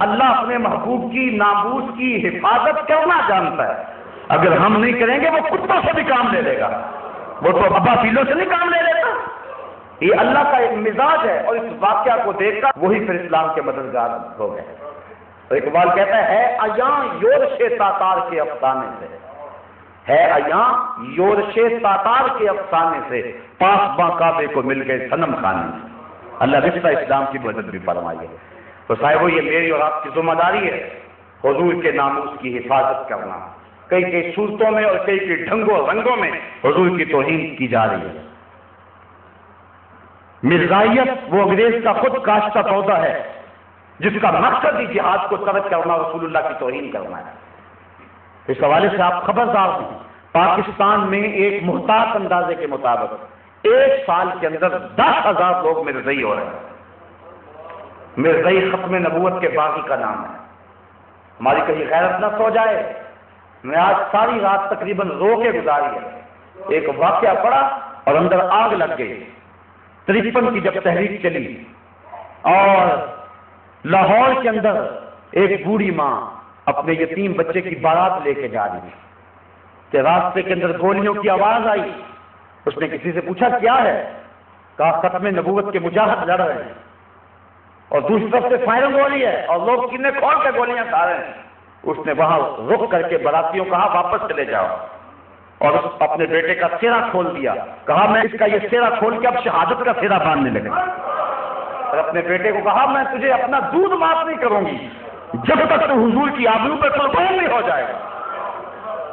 اللہ اپنے محبوب کی ناموس کی حفاظت کرنا جانتا ہے. اگر ہم نہیں کریں گے وہ کتوں سے بھی کام لے لے گا، وہ تو ابا پیلوں سے نہیں کام لے لیتا. یہ اللہ کا ایک مزاج ہے، اور اس واقعہ کو دیکھ کر وہی پھر اسلام کے مددگار ہو گئے. اور اقبال کہتا ہے ایاں یورش تاتار کے افسانے سے، ہے ایاں یورش تاتار کے افسانے سے، پاس باں کعبے کو مل گئے صنم خانے سے. اللہ رشتہ اسلام کی مدد بھی فرمائیے. تو صاحبو یہ میری اور آپ کی ذمہ داری ہے حضور کے ناموس کی حفاظت کرنا. کئی کئی صورتوں میں اور کئی کئی ڈھنگوں رنگوں میں حضور کی توہین کی جا رہی ہے. مرزائیت وہ انگریز کا خود کاشتہ پودا ہے جس کا مقصد ہی جہاد کو ترک کرنا، رسول اللہ کی توہین کرنا ہے. اس حوالے سے آپ خبردار ہیں. پاکستان میں ایک محتاط اندازے کے مطابق 1 سال کے اندر 10,000 لوگ مرزائی ہو رہے ہیں. مرزائی ختم نبوت کے باغی کا نام ہے. ہماری کہیں غیرت نہ سو جائے. میں آج ساری رات تقریباً رو کے گزاری ہے. ایک واقعہ پڑا اور اندر آگ لگ گئی. 53 کی جب تحریک چلی اور لاہور کے اندر ایک بوڑھی ماں اپنے یتیم بچے کی بارات لے کے جا رہی کہ راستے کے اندر گولیوں کی آواز آئی. اس نے کسی سے پوچھا کیا ہے؟ کہا ختم نبوت کے مجاہد لڑ رہے ہیں اور دوسری طرف سے فائرنگ ہو رہی ہے اور لوگ سینے کھول کے گولیاں کھا رہے ہیں. اس نے وہاں رخ کر کے براتیوں کہا واپس چلے جاؤ، اور اپنے بیٹے کا سیرا کھول دیا. کہا میں اس کا یہ سیرا کھول کے اب شہادت کا سیرا باندھنے لگا. اور اپنے بیٹے کو کہا میں تجھے اپنا دودھ معاف نہیں کروں گی جب تک تو حضور کی آبرو پہ قربان نہیں ہو جائے گا۔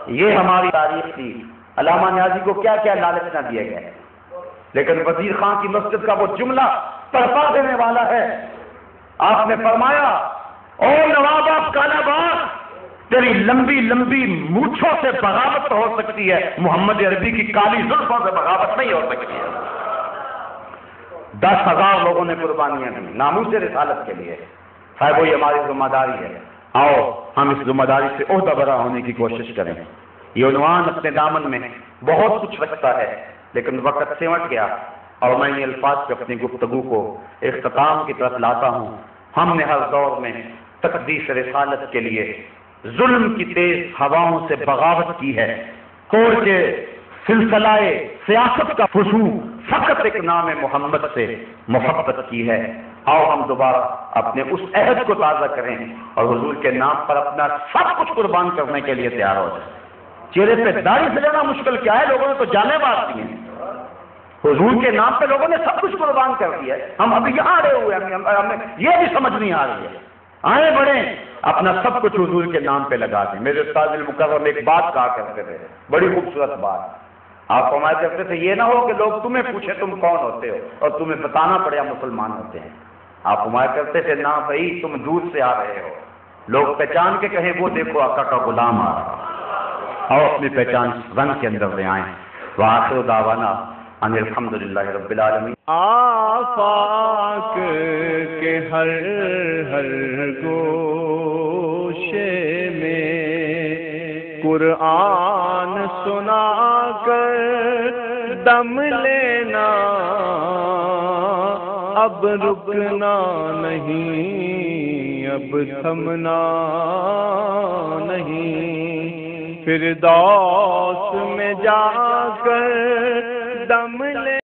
یہ ہماری تاریخ تھی۔ علامہ نیازی کو کیا کیا لالچ نہ دیے گئے، لیکن وزیر خان کی مسجد کا وہ جملہ تڑپا دینے والا ہے۔ آپ نے فرمایا، او نواب آف کالا باغ، تیری لمبی لمبی مونچھوں سے بغاوت ہو سکتی ہے، محمد عربی کی کالی زلفوں سے بغاوت نہیں ہو سکتی ہے۔ 10,000 لوگوں نے قربانیاں دی ناموس رسالت کے لیے۔ صاحب وہی ہماری ذمہ داری ہے، آؤ ہم اس ذمہ داری سے عہدہ برا ہونے کی کوشش کریں۔ یہ عنوان اپنے دامن میں بہت کچھ رکھتا ہے، لیکن وقت سمٹ گیا اور میں ان الفاظ سے اپنی گفتگو کو اختتام کی طرف لاتا ہوں۔ ہم نے ہر دور میں تقدیس رسالت کے لیے ظلم کی تیز ہواؤں سے بغاوت کی ہے، توڑ کے سلسلہ سیاست کا فسوق فقط ایک نام محمد سے محبت کی ہے۔ آؤ ہم دوبارہ اپنے اس عہد کو تازہ کریں اور حضور کے نام پر اپنا سب کچھ قربان کرنے کے لیے تیار ہو جائیں۔ چہرے پہ داڑھی سے لینا مشکل کیا ہے، لوگوں نے تو جانیں مار دی ہیں۔ حضور کے نام پہ لوگوں نے سب کچھ قربان کر دیا ہے، ہم ابھی یہاں آئے ہوئے ہیں، ہمیں یہ بھی سمجھ نہیں آ رہی ہے۔ آئیں بڑھیں، اپنا سب کچھ حضور کے نام پہ لگا دیں۔ میرے استاد المکرم ایک بات کہا کرتے تھے، بڑی خوبصورت بات، آپ فرمایا کرتے تھے، یہ نہ ہو کہ لوگ تمہیں پوچھیں تم کون ہوتے ہو اور تمہیں بتانا پڑے مسلمان ہوتے ہیں۔ آپ فرمایا کرتے تھے، نہ بھائی تم دور سے آ رہے ہو، لوگ پہچان کے کہیں وہ دیکھو آقا کا غلام آ رہا۔ اور اپنی پہچان رنگ کے اندر لے آئیں۔ وآخر دعوانا ان الحمدللہ رب العالمین۔ آفاق کے ہر ہر گوشے میں قرآن سنا کر دم لینا، اب رکنا نہیں، اب تھمنا نہیں، فردوس میں جا کر